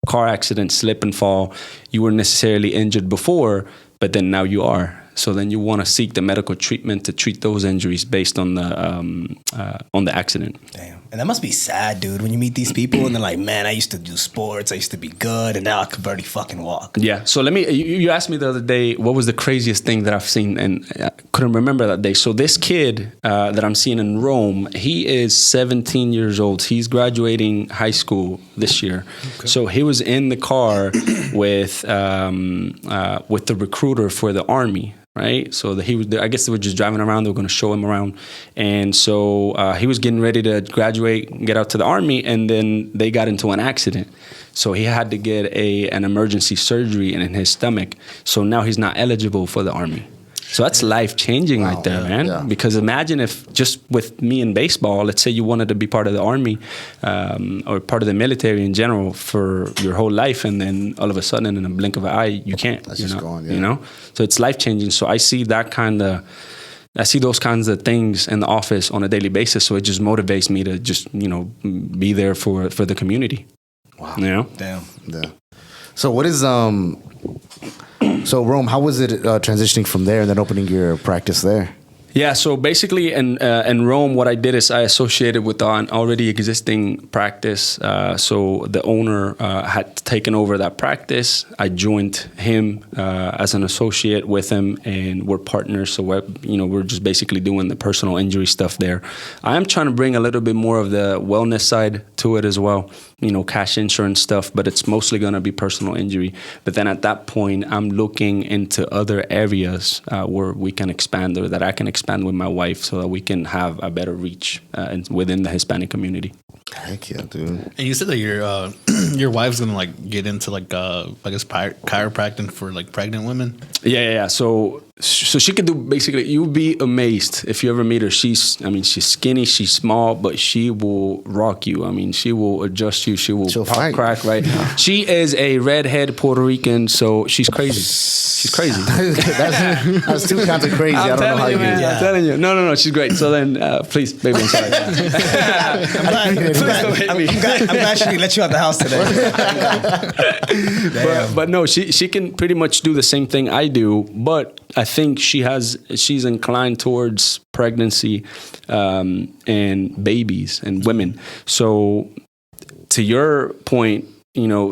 car accident, slip and fall. You weren't necessarily injured before, but then now you are. So then you want to seek the medical treatment to treat those injuries based on the accident. Damn. And that must be sad, dude, when you meet these people and they're like, man, I used to do sports, I used to be good, and now I can barely fucking walk. Yeah. So you asked me the other day, what was the craziest thing that I've seen? And I couldn't remember that day. So this kid that I'm seeing in Rome, he is 17 years old. He's graduating high school this year. Okay. So he was in the car with the recruiter for the Army. Right, so I guess they were just driving around. They were going to show him around, and so he was getting ready to graduate, get out to the Army, and then they got into an accident. So he had to get an emergency surgery in his stomach. So now he's not eligible for the Army. So that's life-changing right there, man. Yeah. Because imagine if just with me in baseball, let's say you wanted to be part of the Army or part of the military in general for your whole life, and then all of a sudden, in a blink of an eye, you can't. That's just gone, yeah. So it's life-changing. So I see those kinds of things in the office on a daily basis. So it just motivates me to just, be there for the community. Wow. Damn. Yeah. So what is So Rome, how was it transitioning from there and then opening your practice there? Yeah, so basically in Rome, what I did is I associated with an already existing practice. So the owner had taken over that practice. I joined him as an associate with him, and we're partners. So we're just basically doing the personal injury stuff there. I am trying to bring a little bit more of the wellness side to it as well. Cash insurance stuff, but it's mostly going to be personal injury. But then at that point, I'm looking into other areas where we can expand, or that I can expand with my wife, so that we can have a better reach within the Hispanic community. Heck yeah, dude! And you said that your wife's gonna get into chiropractic for pregnant women. Yeah. So she could do basically. You'll be amazed if you ever meet her. She's skinny, she's small, but she will rock you. She will adjust you. She'll pop crack, right? She is a redhead Puerto Rican, so she's crazy. She's crazy. that's two kinds of crazy. I don't know how you man. I'm telling you. No, she's great. So then, please, baby, I'm sorry. I'm glad she let you out the house today. but no, she can pretty much do the same thing I do, but I think she's inclined towards pregnancy and babies and women. So to your point,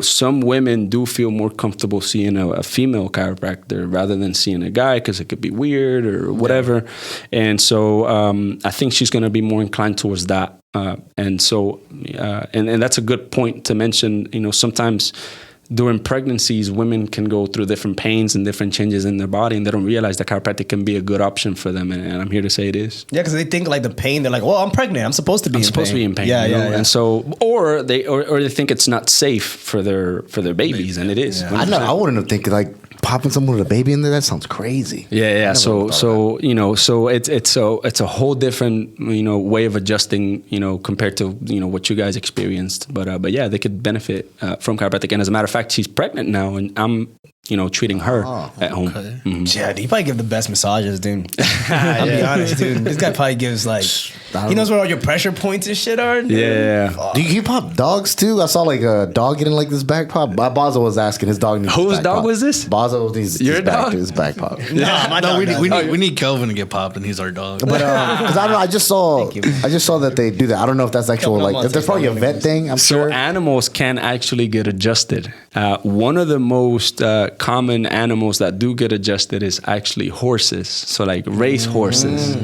some women do feel more comfortable seeing a female chiropractor rather than seeing a guy because it could be weird or whatever. And so I think she's going to be more inclined towards that. And that's a good point to mention. Sometimes during pregnancies, women can go through different pains and different changes in their body, and they don't realize that chiropractic can be a good option for them. And I'm here to say it is. Yeah, because they think like the pain. They're like, "Well, I'm pregnant. I'm supposed to be in pain." Yeah. And so, or they think it's not safe for their babies, and it is. Yeah. I wouldn't have think like popping someone with a baby in there. That sounds crazy. Yeah. So it's a whole different way of adjusting compared to what you guys experienced. But yeah, they could benefit from chiropractic. And as a matter of fact, she's pregnant now, and I'm treating her at home. Okay. Mm-hmm. Yeah, he probably give the best massages, dude. I'll be honest, dude. This guy probably gives he knows where all your pressure points and shit are. Dude. Yeah. Do you pop dogs too? I saw like a dog getting like this back pop. Bazo was asking his dog. Whose dog was this? Bazo needs your dog. His back pop. We need Kelvin to get popped, and he's our dog. But because I don't know, I just saw that they do that. I don't know if that's actual if there's probably a vet thing. I'm sure. So animals can actually get adjusted. One of the most common animals that do get adjusted is actually horses. So like race horses,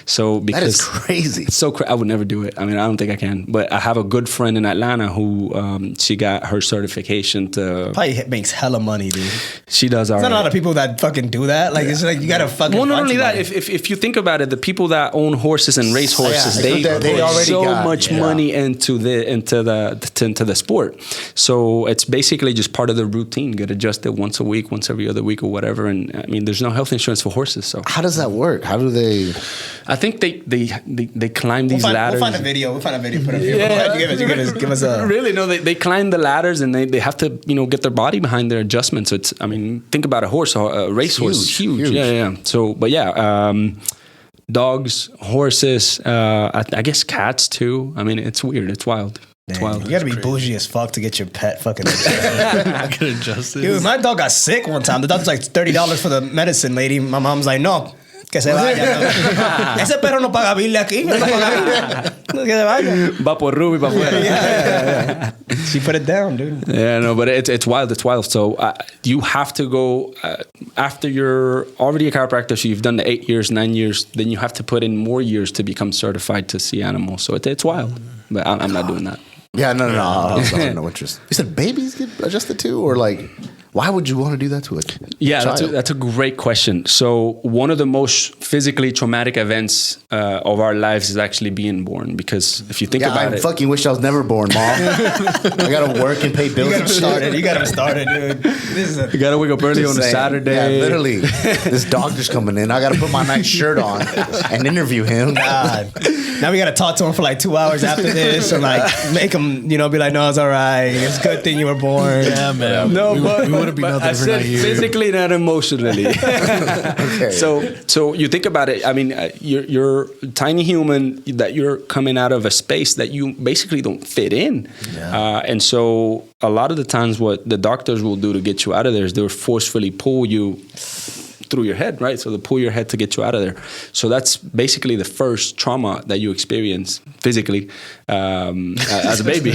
So because that is crazy. It's so I would never do it. I mean, I don't think I can. But I have a good friend in Atlanta who she got her certification to. Probably makes hella money, dude. She does. There's not a lot of people that fucking do that. Like it's like you gotta fucking. Well, not only that. If you think about it, the people that own horses and race horses, they put so much money into the sport. So it's basically just part of the routine. Get adjusted once a week, once every other week, or whatever. And I mean, there's no health insurance for horses. So how does that work? How do they? I think they climb these ladders. We'll find a video. Put a video. Yeah. Give us a. Really? No, they climb the ladders and they have to get their body behind their adjustment. So it's think about a horse, a race horse is huge. Yeah. So, but yeah, dogs, horses, I guess cats too. I mean, it's weird. It's wild. It's wild. You gotta be bougie as fuck to get your pet fucking adjusted. Dude, my dog got sick one time. The dog's like $30 for the medicine, lady. My mom's like, no. Que se vaya. Ese perro no paga bille aquí. No paga bille. Que se vaya. Va por Ruby, va fuera. Yeah. She put it down, dude. Yeah, no, but it's wild. It's wild. So you have to go after you're already a chiropractor. So you've done the 8 years, 9 years. Then you have to put in more years to become certified to see animals. So it's wild. But I'm not doing that. Yeah, no. I have no interest. You said babies get adjusted too, or like, why would you want to do that to a child? That's a great question. So one of the most physically traumatic events of our lives is actually being born. Because if you think about it, I fucking wish I was never born, Mom. I gotta work and pay bills. You got him started, dude. You gotta wake up early on a Saturday. Yeah, literally. This doctor's coming in. I gotta put my nice shirt on and interview him. God. Now we gotta talk to him for like 2 hours after this and like make him, be like, no, it's all right. It's a good thing you were born. Yeah, man. No, we wouldn't be nothing I if we're said not here. physically, not emotionally. Okay. So you think about it. I mean, you're a tiny human that you're coming out of a space that you basically don't fit in. Yeah. And so a lot of the times what the doctors will do to get you out of there is they'll forcefully pull you through your head, right? So they pull your head to get you out of there. So that's basically the first trauma that you experience physically as a baby.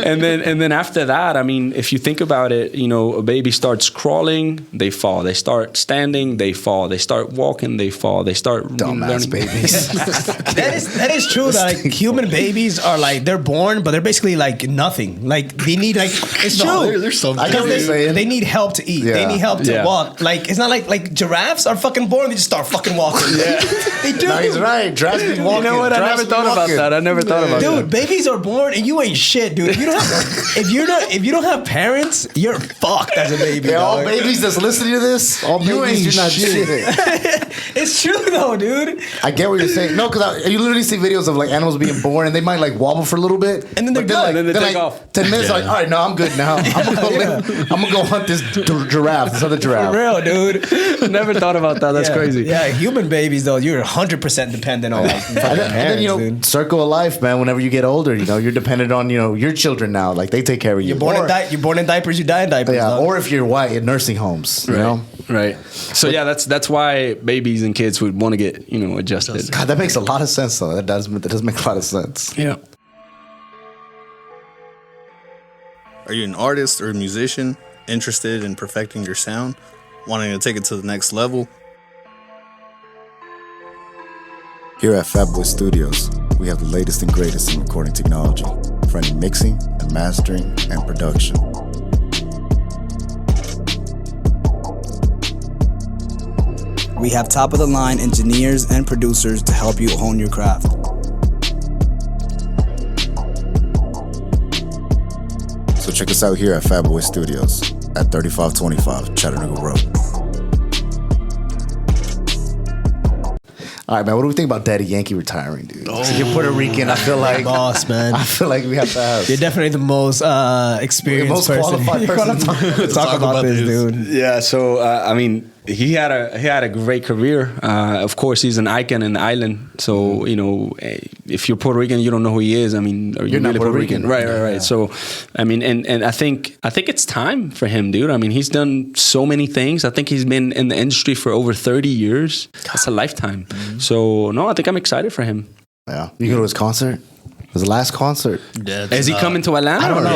and then after that, I mean, if you think about it, a baby starts crawling, they fall. They start standing, they fall. They start walking, they fall. They start dumbass babies. that is true. That like human babies are like they're born, but they're basically like nothing. Like they need it's true. There's something. They need help to eat. Yeah. They need help to walk. Like it's not like giraffes are fucking born. They just start fucking walking. Yeah. They do. No, he's right. Giraffes be walking. You know what? I never thought about that. Dude, babies are born and you ain't shit, dude. If you don't have parents, you're fucked as a baby. Yeah, all babies that's listening to this, all babies do not shit. It's true though, dude. I get what you're saying. No, because you literally see videos of like animals being born and they might like wobble for a little bit, and then they're done. And then they take off. 10 minutes, like, all right, no, I'm good now. I'm gonna go hunt this giraffe, this other giraffe. For real, dude. Never thought about that. That's crazy. Yeah, human babies though, you're 100% dependent on fucking parents, dude. Circle of life, man. Whenever you get older, you're dependent on your children now. Like they take care of you. You're born in diapers, you die in diapers. Yeah, or if you're white in nursing homes, you know. Right. So yeah, that's why babies and kids would want to get adjusted. God, that makes a lot of sense though. That does make a lot of sense. Yeah. Are you an artist or a musician interested in perfecting your sound, wanting to take it to the next level? Here at Fatboy Studios, we have the latest and greatest in recording technology for any mixing and mastering and production. We have top-of-the-line engineers and producers to help you hone your craft. So check us out here at Fatboy Studios at 3525 Chattanooga Road. All right, man. What do we think about Daddy Yankee retiring, dude? You're Puerto Rican. I feel like Boss, man. I feel like we have to ask. You're definitely the most experienced most person. qualified person to talk about this, dude. Yeah. So I mean, he had a great career. Of course, he's an icon in the island. So if you're Puerto Rican, you don't know who he is. I mean, are you You're not really Puerto Puerto Rican? Rican. Right. Yeah. So, I mean, and I think it's time for him, dude. I mean, he's done so many things. I think he's been in the industry for over 30 years. That's a lifetime. So no, I think I'm excited for him. Yeah. You go to his concert? His last concert. Yeah, Is he coming to Atlanta? I don't know.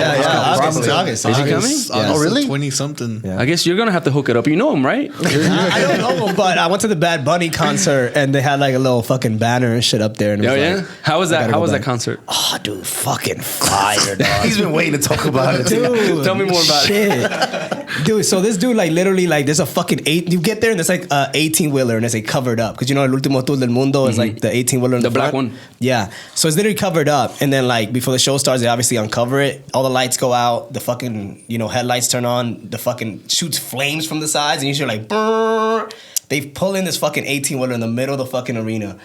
August. Is he coming? Oh, really? 20-something. Yeah. I guess you're gonna have to hook it up. You know him, right? I don't know him, but I went to the Bad Bunny concert and they had like a little fucking banner and shit up there. And it was Yeah. like, How was that? gotta How go was that back. concert? Oh, dude, fucking fire, dog. He's been waiting to talk about it. Dude, Tell me more about it. Dude, so this dude, like, literally, like, there's a fucking you get there and there's like a 18-wheeler and it's like covered up. Because El Último Tour del Mundo is like the 18-wheeler in The the black front. one. Yeah. So it's literally covered up. And then, like, before the show starts, they obviously uncover it. All the lights go out. The fucking, headlights turn on. The fucking shoots flames from the sides. And you hear, like, brrr. They pull in this fucking 18-wheeler in the middle of the fucking arena.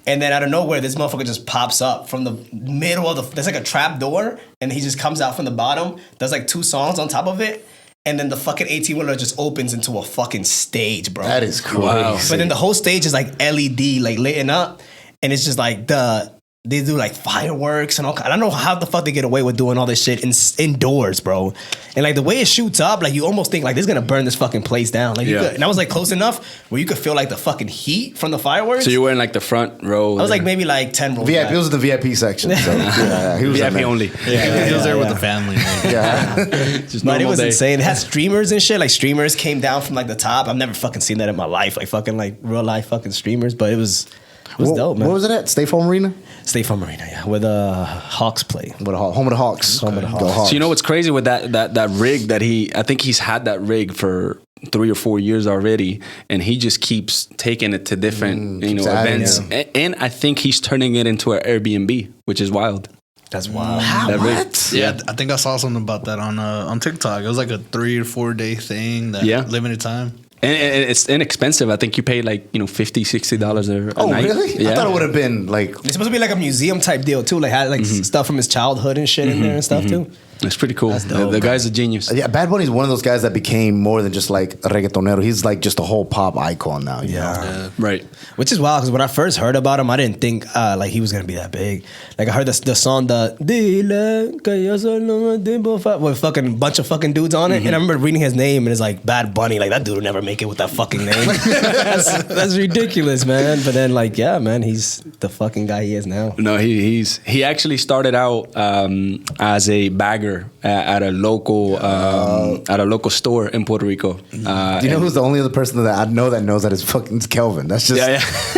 And then out of nowhere, this motherfucker just pops up from the middle of there's like a trap door. And he just comes out from the bottom. Does like 2 songs on top of it. And then the fucking 18-wheeler just opens into a fucking stage, bro. That is crazy. Wow. But then the whole stage is like LED, like lit up. And it's just like they do like fireworks and all kind. I don't know how the fuck they get away with doing all this shit indoors, bro. And like the way it shoots up, like you almost think like this is gonna burn this fucking place down. Like and I was like close enough where you could feel like the fucking heat from the fireworks. So you were in like the front row. I was like maybe like 10 rows VIP. back. It was the VIP section. So, yeah, he was in VIP there. only. He was there with the family. Man. Yeah. Just But it normal was day. insane. It had streamers and shit. Like streamers came down from like the top. I've never fucking seen that in my life. Like fucking like real life fucking streamers. But it was dope, man. What was it at? State Farm Arena? State Farm Arena, yeah, where the Hawks play. Home of the Hawks. Home of the Go Hawks. Hawks. So you know what's crazy with that rig that I think he's had that rig for 3 or 4 years already, and he just keeps taking it to different keeps adding, events, and I think he's turning it into an Airbnb, which is wild. That's wild. That rig. What? Yeah, I think I saw something about that on TikTok. It was like a 3 or 4 day thing. Limited time. And it's inexpensive. I think you pay like $50, $60 a Oh, night. really? Yeah. I thought it would have been like. It's supposed to be like a museum type deal too. Like had like stuff from his childhood and shit in there and stuff too. It's pretty cool. dope, The guy's a genius. Yeah, Bad Bunny's one of those guys that became more than just like a reggaetonero. He's like just a whole pop icon now. You know? Right. Which is wild because when I first heard about him, I didn't think like he was gonna be that big. Like I heard the song Dile que yo soy lo más tipo fa-" with fucking bunch of fucking dudes on it, and I remember reading his name and it's like Bad Bunny. Like that dude will never make it with that fucking name. that's ridiculous, man. But then like yeah, man, he's the fucking guy he is now. No, he actually started out as a bagger at a local store in Puerto Rico. Do you know who's the only other person that I know that knows that is fucking Kelvin? That's just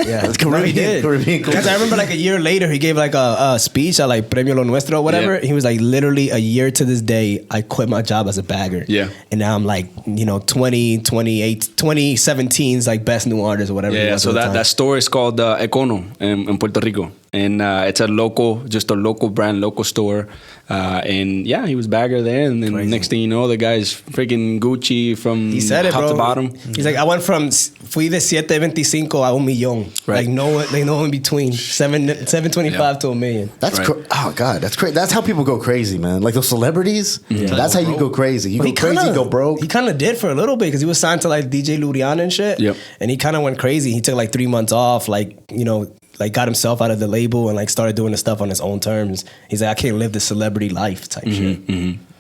Yeah, It's Caribbean. No, he did. Caribbean. Because I remember like a year later, he gave like a speech at like Premio Lo Nuestro or whatever. Yeah. He was like, literally a year to this day, I quit my job as a bagger. Yeah. And now I'm like, 2017's like best new artist or whatever. he Yeah, was so at the time. that store is called Econo in Puerto Rico. And it's a local brand, local store. And yeah, he was bagger there. And then next thing you know, the guy's freaking Gucci from He said it, top bro. to bottom. He's like, I went from fui de 725 a 1 millón. Right. Like no in between. 725 to 1 million. That's Right. oh god, that's crazy. That's how people go crazy, man. Like those celebrities. That's how you go crazy. You Well, go crazy, you go broke. He kind of did for a little bit because he was signed to like DJ Luriana and shit. Yep. And he kind of went crazy. He took like 3 months off, like got himself out of the label and like started doing the stuff on his own terms. He's like, I can't live the celebrity life type shit.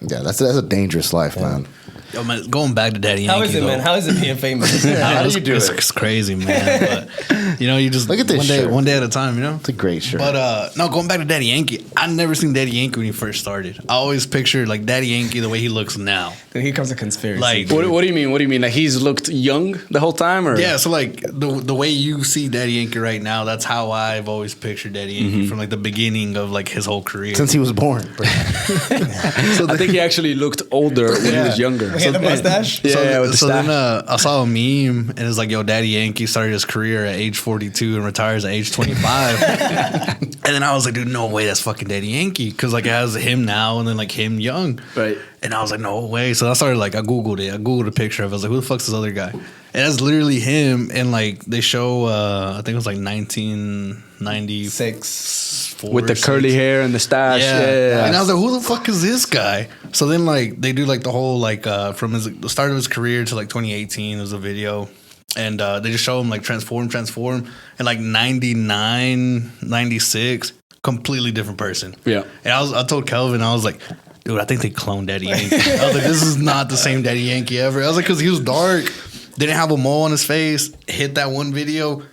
Yeah, that's a dangerous life, man. Yo, man, going back to Daddy Yankee. How is it, man? How is it being famous? How do you do it? It's crazy, man. But, you just look at this one day at a time, It's a great shirt. But no, going back to Daddy Yankee, I never seen Daddy Yankee when he first started. I always pictured like Daddy Yankee the way he looks now. Dude, here comes a conspiracy. Like, what do you mean? What do you mean? Like he's looked young the whole time, or yeah? So like the way you see Daddy Yankee right now, that's how I've always pictured Daddy Yankee from like the beginning of like his whole career Since he was born. So I think he actually looked older when he was younger. He had the mustache. Yeah, with the then stash. I saw a meme and it's like, yo, Daddy Yankee started his career at age 42 and retires at age 25. And then I was like, dude, no way, that's fucking Daddy Yankee. Because like it has him now and then like him young. Right. And I was like, no way. So I started like, I Googled it. I Googled a picture of it. I was like, who the fuck's this other guy? And that's literally him. And like they show, I think it was like 1996. With the curly hair and the stash. Yeah. And I was like, who the fuck is this guy? So then like they do like the whole like from the start of his career to like 2018, there was a video. And they just show him like transform. And like 99, 96, completely different person. Yeah. And I told Kelvin, I was like, dude, I think they cloned Daddy Yankee. I was like, this is not the same Daddy Yankee ever. I was like, because he was dark, didn't have a mole on his face, hit that one video,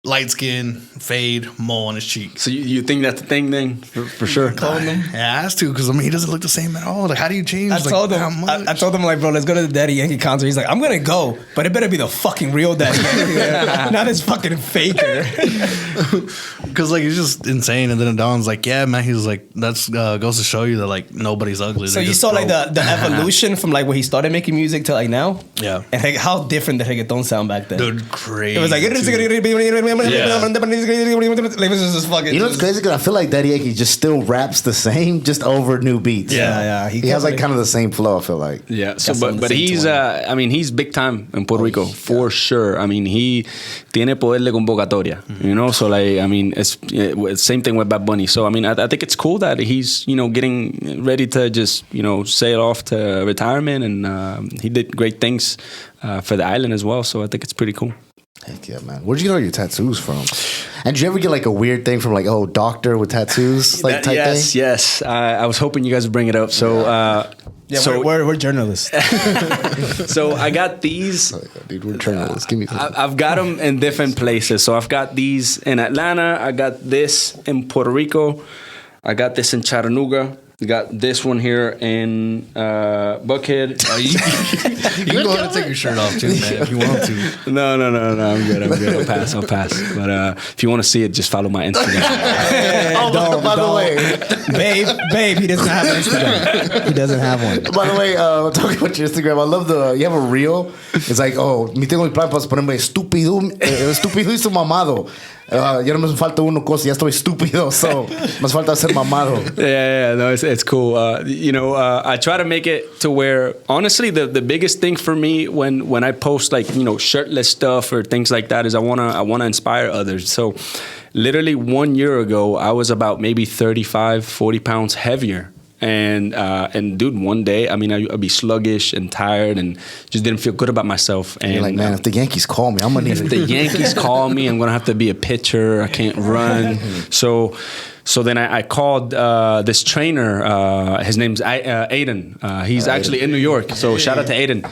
light skin, fade, mole on his cheek. So you think that's the thing then? For sure. Clone him. Yeah, I has to, because I mean, he doesn't look the same at all. Like, how do you change? I Like, told how him, much? I told him, like, bro, let's go to the Daddy Yankee concert. He's like, I'm going to go, but it better be the fucking real Daddy Yankee. Not this fucking faker. Because, like, it's just insane. And then Don's like, yeah, man. He was like, that's goes to show you that, like, nobody's ugly. So They're you just saw, like, broke. the evolution from, like, when he started making music to, like, now? Yeah. And, like, how different the reggaeton sound back then? Dude, crazy. It was like... Yeah. Like, this is just fucking... You know what's crazy? Because I feel like Daddy Yankee just still raps the same, just over new beats. Yeah. He has like kind of the same flow, I feel like. Yeah, so Got some but of the he's same I mean he's big time in Puerto Rico for sure. I mean he tiene poder de convocatoria, you know. So like I mean it's same thing with Bad Bunny. So I mean I think it's cool that he's getting ready to just sail off to retirement, and he did great things for the island as well. So I think it's pretty cool. Heck yeah, man. Where'd you get all your tattoos from? And did you ever get like a weird thing from like, doctor with tattoos? Like type thing? Yes. I was hoping you guys would bring it up. So, we're journalists. So I got these. Oh, dude, we're journalists. Give me some. I've got them in different places. So I've got these in Atlanta. I got this in Puerto Rico. I got this in Chattanooga. We got this one here in Buckhead. You can go ahead and take your shirt off too, man, if you want to. No. I'm good. I'll pass. But if you want to see it, just follow my Instagram. By the way, babe, he doesn't have an Instagram. He doesn't have one. By the way, talking about your Instagram, I love you have a reel. It's like, mi tengo mi plan para ponerme estúpido y su mamado. Ya no me falta uno cosa, ya estoy estúpido, so me falta ser mamado. Yeah, no, it's cool. I try to make it to where, honestly, the biggest thing for me when I post like shirtless stuff or things like that is I wanna inspire others. So, literally 1 year ago, I was about maybe 35, 40 pounds heavier. And dude, one day, I mean, I'd be sluggish and tired and just didn't feel good about myself. And you're like, man, if the Yankees call me, I'm gonna need if the Yankees call me, I'm gonna have to be a pitcher. I can't run. So then I called this trainer. His name's Aiden. He's actually in New York. So shout out to Aiden.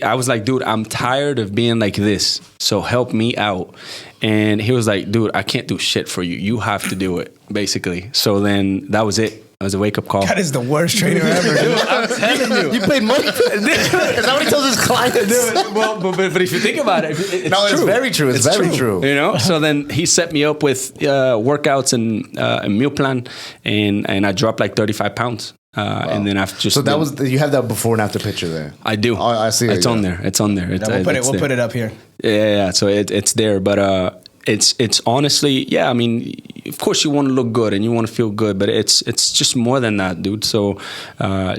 I was like, dude, I'm tired of being like this. So help me out. And he was like, dude, I can't do shit for you. You have to do it, basically. So then that was it. It was a wake-up call. That is the worst trainer ever. Dude, I'm telling you. You paid money for it? Is that what he tells his clients? Well, but if you think about it, it's no, it's true. very true. It's very true. So then he set me up with workouts and a meal plan, and I dropped like 35 pounds. And then I've just... So that was... You have that before and after picture there? I do. Oh, I see. It's on there. We'll put it up here. Yeah. So it's there, but... It's honestly, yeah, I mean, of course you want to look good and you want to feel good, but it's just more than that, dude. So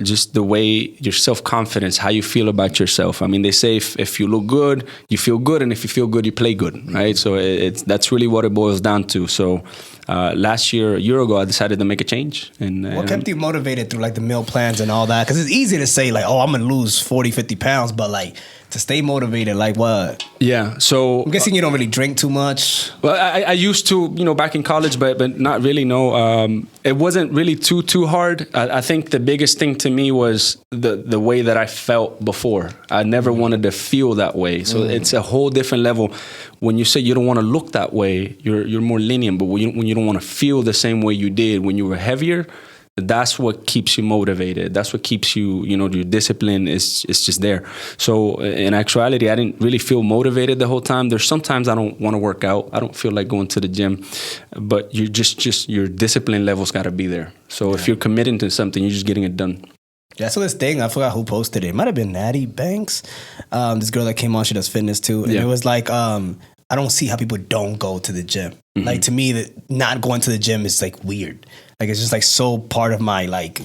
just the way your self-confidence, how you feel about yourself. I mean, they say if you look good, you feel good, and if you feel good, you play good, right? So that's really what it boils down to. So a year ago, I decided to make a change. And what kept you motivated through like the meal plans and all that? Because it's easy to say like, oh, I'm going to lose 40, 50 pounds, but like to stay motivated? Like what? Yeah, so I'm guessing you don't really drink too much. Well, I used to, back in college, but not really. No, it wasn't really too hard. I think the biggest thing to me was the way that I felt before. I never wanted to feel that way. So it's a whole different level. When you say you don't want to look that way, you're more lenient. But when you don't want to feel the same way you did when you were heavier, that's what keeps you motivated. That's what keeps you, your discipline is just there. So in actuality, I didn't really feel motivated the whole time. There's sometimes I don't want to work out. I don't feel like going to the gym, but you just your discipline level's got to be there. So if you're committing to something, you're just getting it done. Yeah, so this thing, I forgot who posted it. It might have been Natty Banks. This girl that came on, she does fitness too. And it was like, I don't see how people don't go to the gym. Mm-hmm. Like to me, that not going to the gym is like weird. Like it's just like so part of my like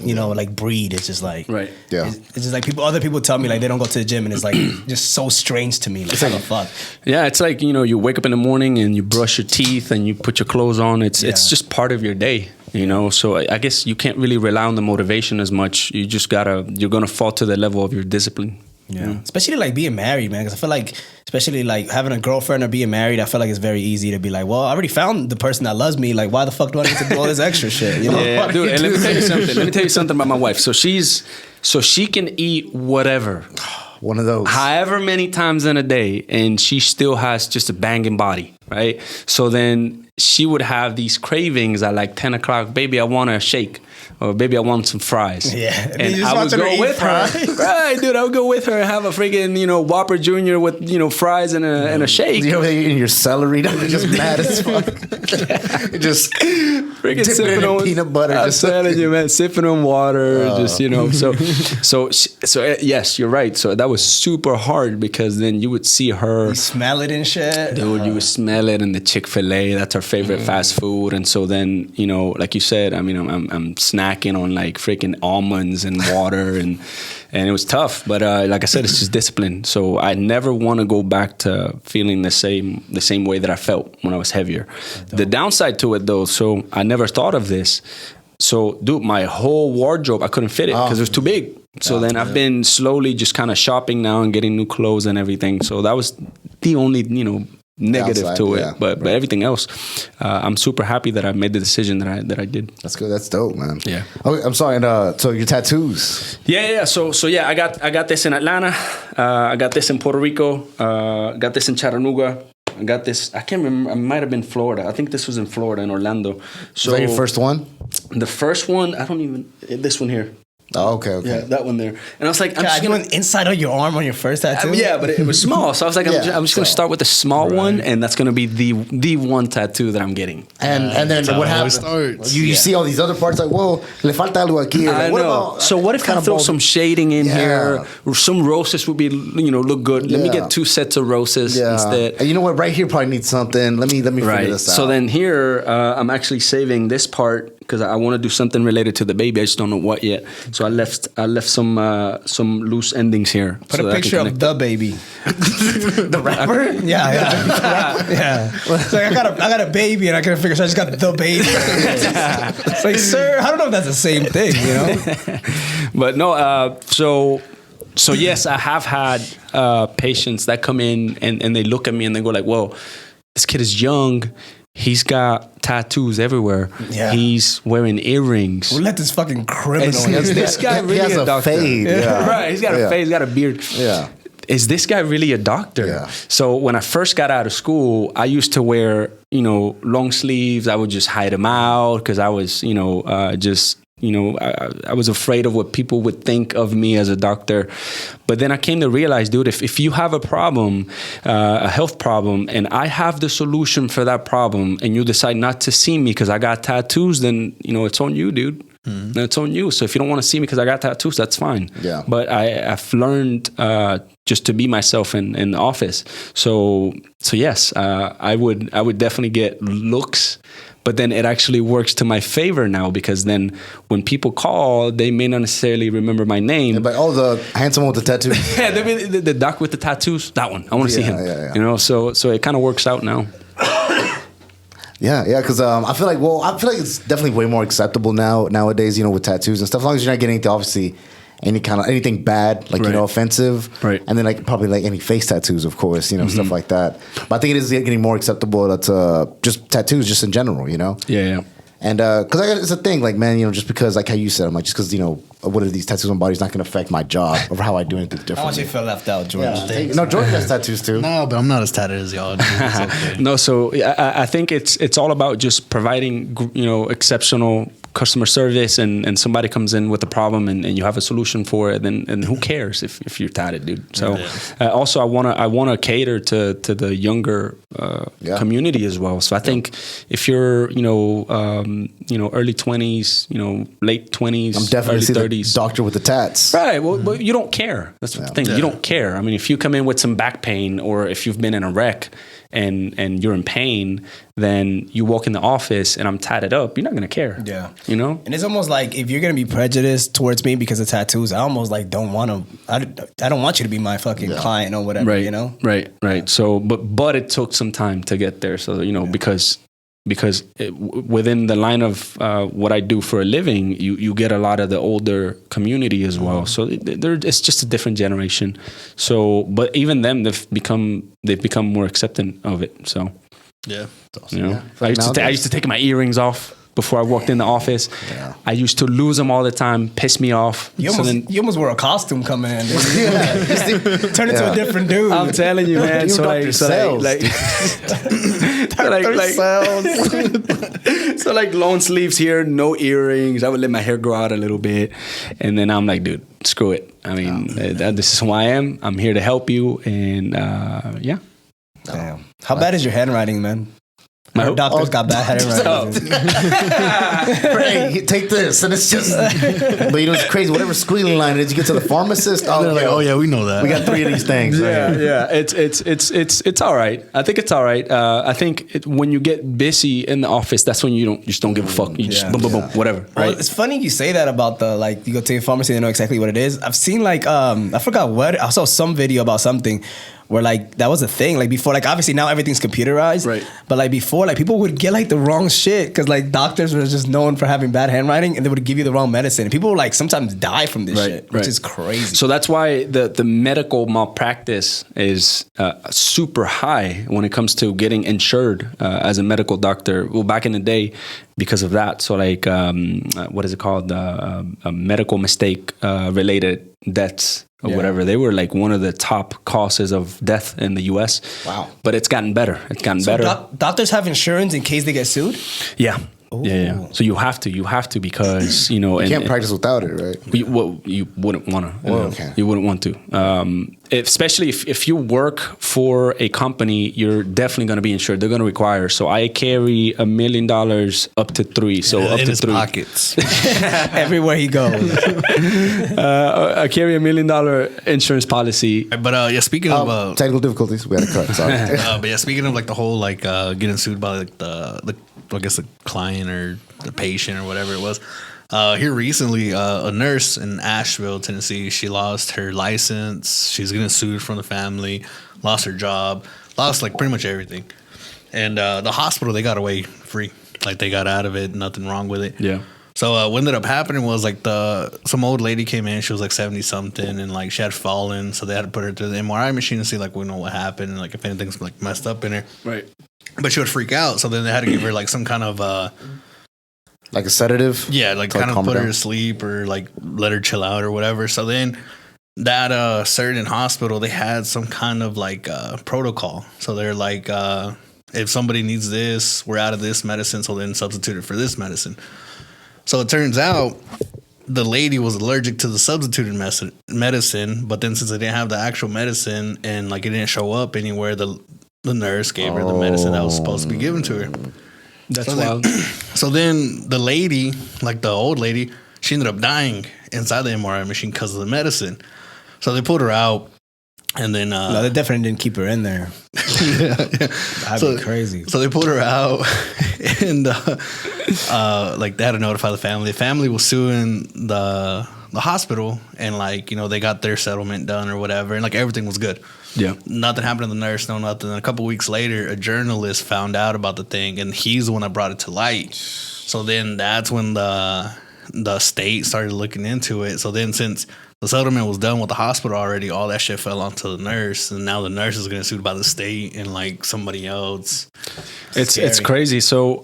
breed. It's just like right. Yeah. It's just like other people tell me like they don't go to the gym and it's like just so strange to me. Like what the fuck? Yeah, it's like you wake up in the morning and you brush your teeth and you put your clothes on. It's just part of your day. So I guess you can't really rely on the motivation as much. You just you're gonna fall to the level of your discipline. Yeah. Especially like being married, man. Because I feel like, especially like having a girlfriend or being married, I feel like it's very easy to be like, well, I already found the person that loves me. Like, why the fuck do I need to do all this extra shit? Yeah, dude. And let me tell you something. Let me tell you something about my wife. So she can eat whatever. One of those. However many times in a day, and she still has just a banging body, right? So then she would have these cravings at like 10 o'clock. Baby, I want a shake. Or baby, I want some fries. Yeah. And I would go with her. Right, dude. I would go with her and have a freaking, Whopper Jr. with, fries and a shake. You're eating your celery. You're just mad as fuck. Just freaking sipping on peanut butter. I'm telling you, man, sipping on water. So yes, you're right. So that was super hard because then you would see her. You smell it and shit. Dude, you would smell it in the Chick-fil-A. That's her favorite fast food. And so then, like you said, I mean, I'm snacking on like freaking almonds and water and it was tough. But like I said, it's just discipline. So I never want to go back to feeling the same way that I felt when I was heavier. The downside to it though, so I never thought of this. So dude, my whole wardrobe, I couldn't fit it because it was too big. So then I've been slowly just kind of shopping now and getting new clothes and everything. So that was the only, negative downside, to it, but everything else, I'm super happy that I made the decision that I did. That's good. That's dope, man. Yeah. Okay, I'm sorry. And so your tattoos? Yeah. So I got this in Atlanta. I got this in Puerto Rico. Got this in Chattanooga. I got this. I can't remember. It might have been Florida. I think this was in Florida, in Orlando. So is that your first one? The first one. I don't even. This one here. Oh, okay. Yeah, that one there. And I was like, I'm just going inside of your arm on your first tattoo. Yeah, but it was small. So I was like, I'm just going to start with the small one, and that's going to be the one tattoo that I'm getting. And then what happens? You see all these other parts like, whoa, le falta algo aquí. I know. So what if I throw some shading in here? Or some roses would be, look good. Let me get 2 sets of roses instead. And you know what? Right here probably needs something. Let me figure this out. So then here, I'm actually saving this part because I want to do something related to the baby. I just don't know what yet. So I left some loose endings here. Put a picture of the baby. The rapper? Yeah. It's like I got a baby and I couldn't figure. So I just got the baby. It's like, sir, I don't know if that's the same thing, But no. So yes, I have had patients that come in and they look at me and they go like, "Whoa, this kid is young. He's got tattoos everywhere. Yeah. He's wearing earrings. We'll let this fucking criminal. Is this guy really he has a doctor? Fade. Yeah. Right. He's got a fade. He's got a beard. Yeah. Is this guy really a doctor? Yeah. So when I first got out of school, I used to wear, long sleeves. I would just hide them out because I was, I was afraid of what people would think of me as a doctor. But then I came to realize, dude, if you have a problem, a health problem, and I have the solution for that problem, and you decide not to see me because I got tattoos, then, it's on you, dude. Mm-hmm. It's on you. So if you don't want to see me because I got tattoos, that's fine. Yeah. But I've learned just to be myself in the office. So yes, I would definitely get looks. But then it actually works to my favor now because then when people call, they may not necessarily remember my name. But the handsome one with the tattoos. Yeah, the doc with the tattoos. That one. I want to see him. Yeah. So it kind of works out now. Yeah, because I feel like it's definitely way more acceptable nowadays, with tattoos and stuff. As long as you're not getting into obviously anything bad, like, offensive. Right. And then like probably like any face tattoos, of course, stuff like that. But I think it is getting more acceptable to just tattoos just in general, Yeah. And because it's a thing, like, man, just because, like how you said, I'm like, just because, what are these tattoos on my body is not going to affect my job or how I do anything differently. I want you to feel left out, George. Yeah. No, George has tattoos too. No, but I'm not as tatted as y'all. It's okay. No, so I think it's all about just providing, exceptional customer service, and somebody comes in with a problem and you have a solution for it, and who cares if you're tatted, dude? So also I wanna cater to the younger community as well. So I think if you're early 20s, late 20s, I'm definitely early 30s, the doctor with the tats. Right. Well, but you don't care. That's the thing. You don't care. I mean, if you come in with some back pain, or if you've been in a wreck and you're in pain, then you walk in the office and I'm tatted up, you're not gonna care. Yeah. And it's almost like if you're gonna be prejudiced towards me because of tattoos, I almost like don't want to. I don't want you to be my fucking client or whatever. Right. Right. So, but it took some time to get there. So because within the line of what I do for a living, you get a lot of the older community as well. So it's just a different generation. So, but even them, they've become more accepting of it. So, yeah, that's awesome. I used to take my earrings off before I walked in the office. Yeah. I used to lose them all the time, piss me off. You almost wore a costume coming in. Turn into a different dude. I'm telling you, man. So long sleeves here, no earrings. I would let my hair grow out a little bit, and then I'm like, dude, screw it. I mean, this is who I am. I'm here to help you, and yeah. Damn. How bad is your handwriting, man? My doctor's got bad handwriting. Hey, take this, and it's just. But it's crazy. Whatever squealing line it is, you get to the pharmacist. They're like, oh yeah, we know that. We got 3 of these things. Yeah. It's all right. I think it's all right. I think when you get busy in the office, that's when you just don't give a fuck. You just boom, whatever. Right. Well, it's funny you say that about you go to your pharmacy, they know exactly what it is. I've seen I forgot what I saw some video about something where that was a thing before, obviously now everything's computerized, right? But before, people would get the wrong shit because doctors were just known for having bad handwriting, and they would give you the wrong medicine. And people sometimes die from this shit, which is crazy. So that's why the medical malpractice is super high when it comes to getting insured as a medical doctor. Well, back in the day, because of that. So what is it called? A medical mistake related deaths. Or whatever. They were one of the top causes of death in the U.S. Wow. But it's gotten better. Doctors have insurance in case they get sued? Yeah. Ooh. Yeah. So you have to because, you can't practice without it, right? You wouldn't want to. Okay. You wouldn't want to. Especially if you work for a company, you're definitely going to be insured. They're going to require. So I carry $1 million up to 3. So up in to his 3 pockets. Everywhere he goes. I carry $1 million insurance policy. But speaking of technical difficulties, we had to cut. Sorry. But speaking of the whole getting sued by the I guess the client or the patient or whatever it was. Here recently, a nurse in Asheville, Tennessee, she lost her license. She's getting sued from the family, lost her job, lost pretty much everything. And the hospital, they got away free. They got out of it, nothing wrong with it. Yeah. So what ended up happening was some old lady came in. She was 70 something, and she had fallen. So they had to put her through the MRI machine to see we know what happened and if anything's messed up in her. Right. But she would freak out. So then they had to give her some kind of a sedative. Yeah, kind of put her to sleep or let her chill out or whatever. So then that certain hospital, they had some kind of protocol. So they're if somebody needs this, we're out of this medicine, so then substitute it for this medicine. So it turns out the lady was allergic to the substituted medicine, but then since they didn't have the actual medicine and it didn't show up anywhere, the nurse gave her the medicine that was supposed to be given to her. That's wild. So then the lady, the old lady, she ended up dying inside the MRI machine because of the medicine. So they pulled her out, and then no, they definitely didn't keep her in there. Yeah. That'd be crazy. So they pulled her out, and they had to notify the family. The family was suing the hospital, and they got their settlement done or whatever, and everything was good. Yeah. Nothing happened to the nurse, no nothing. And a couple weeks later, a journalist found out about the thing, and he's the one that brought it to light. So then that's when the state started looking into it. So then since the settlement was done with the hospital already. All that shit fell onto the nurse, and now the nurse is getting sued by the state and like somebody else. It's crazy. So,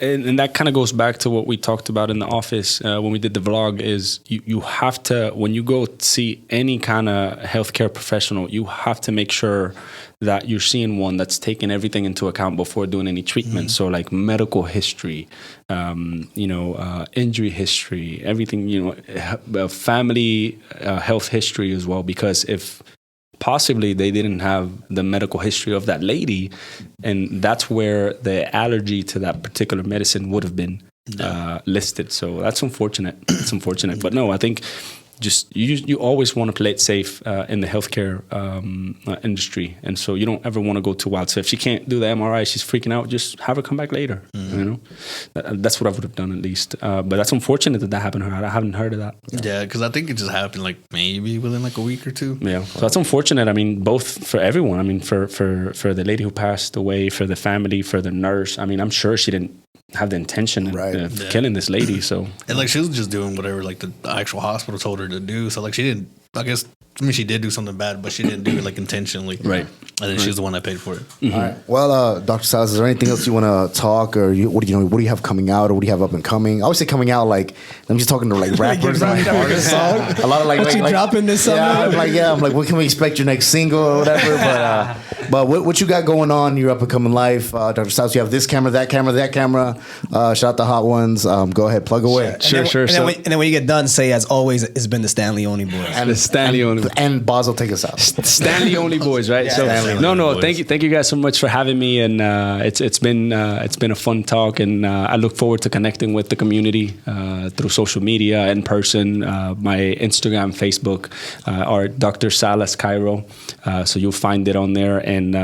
and that kind of goes back to what we talked about in the office when we did the vlog. Is you have to, when you go see any kind of healthcare professional, you have to make sure that you're seeing one that's taking everything into account before doing any treatment. So like medical history, injury history, everything, family health history as well. Because if possibly they didn't have the medical history of that lady, and that's where the allergy to that particular medicine would have been listed. So that's unfortunate. It's unfortunate. But no, I think just you always want to play it safe in the healthcare industry, and so you don't ever want to go too wild. So if she can't do the MRI, she's freaking out, just have her come back later. That's what I would have done at least. But that's unfortunate that happened to her. I haven't heard of that. Yeah, because I think it just happened like maybe within like a week or two. Yeah, so that's unfortunate. I mean, both for everyone. I mean, for the lady who passed away, for the family, for the nurse. I mean, I'm sure she didn't have the intention of killing this lady. So and like she was just doing whatever like the actual hospital told her to do. So like she didn't. I guess she did do something bad, but she didn't do it like intentionally. Right. And then she's the one that paid for it. Mm-hmm. All right. Well, Dr. Salas, is there anything else you want to talk, or what do you have coming out, or what do you have up and coming? I always say coming out like I'm just talking to like rappers, like artists. A lot of like dropping this summer. Yeah, I'm like, what can we expect your next single or whatever? But what you got going on in your up and coming life, Dr. Salas? You have this camera, that camera, that camera. Shout out the hot ones. Go ahead, plug away. Sure. And then when you get done, say as always, it's been the Stanley Only Boys. And the Stanley Only. And Boz will take us out. Stanley Only Boys, right? Thank you guys so much for having me, and it's been a fun talk, and I look forward to connecting with the community through social media, in person. My Instagram, Facebook are Dr. Salas Cairo, so you'll find it on there. And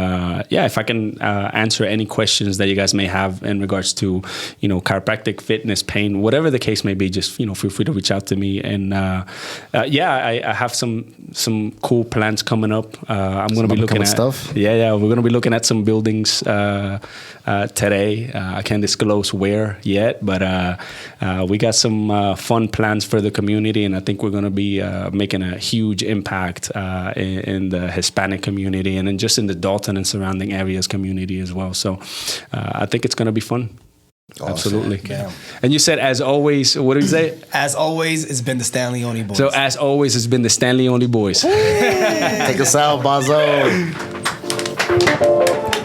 if I can answer any questions that you guys may have in regards to chiropractic, fitness, pain, whatever the case may be, just feel free to reach out to me. And I have some cool plans coming up. I'm going to be looking at stuff. We're going to be looking at some buildings today. I can't disclose where yet, but we got some fun plans for the community, and I think we're going to be making a huge impact in the Hispanic community, and then just in the Dalton and surrounding areas community as well. So I think it's going to be fun. Awesome. Absolutely. Yeah. And you said, as always, what did you say? As always, it's been the Stanley Only Boys. So as always, it's been the Stanley Only Boys. Take us out, Bazo.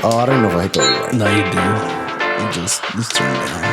Oh, I don't know if I hit that right. No, you do. You just turn it down.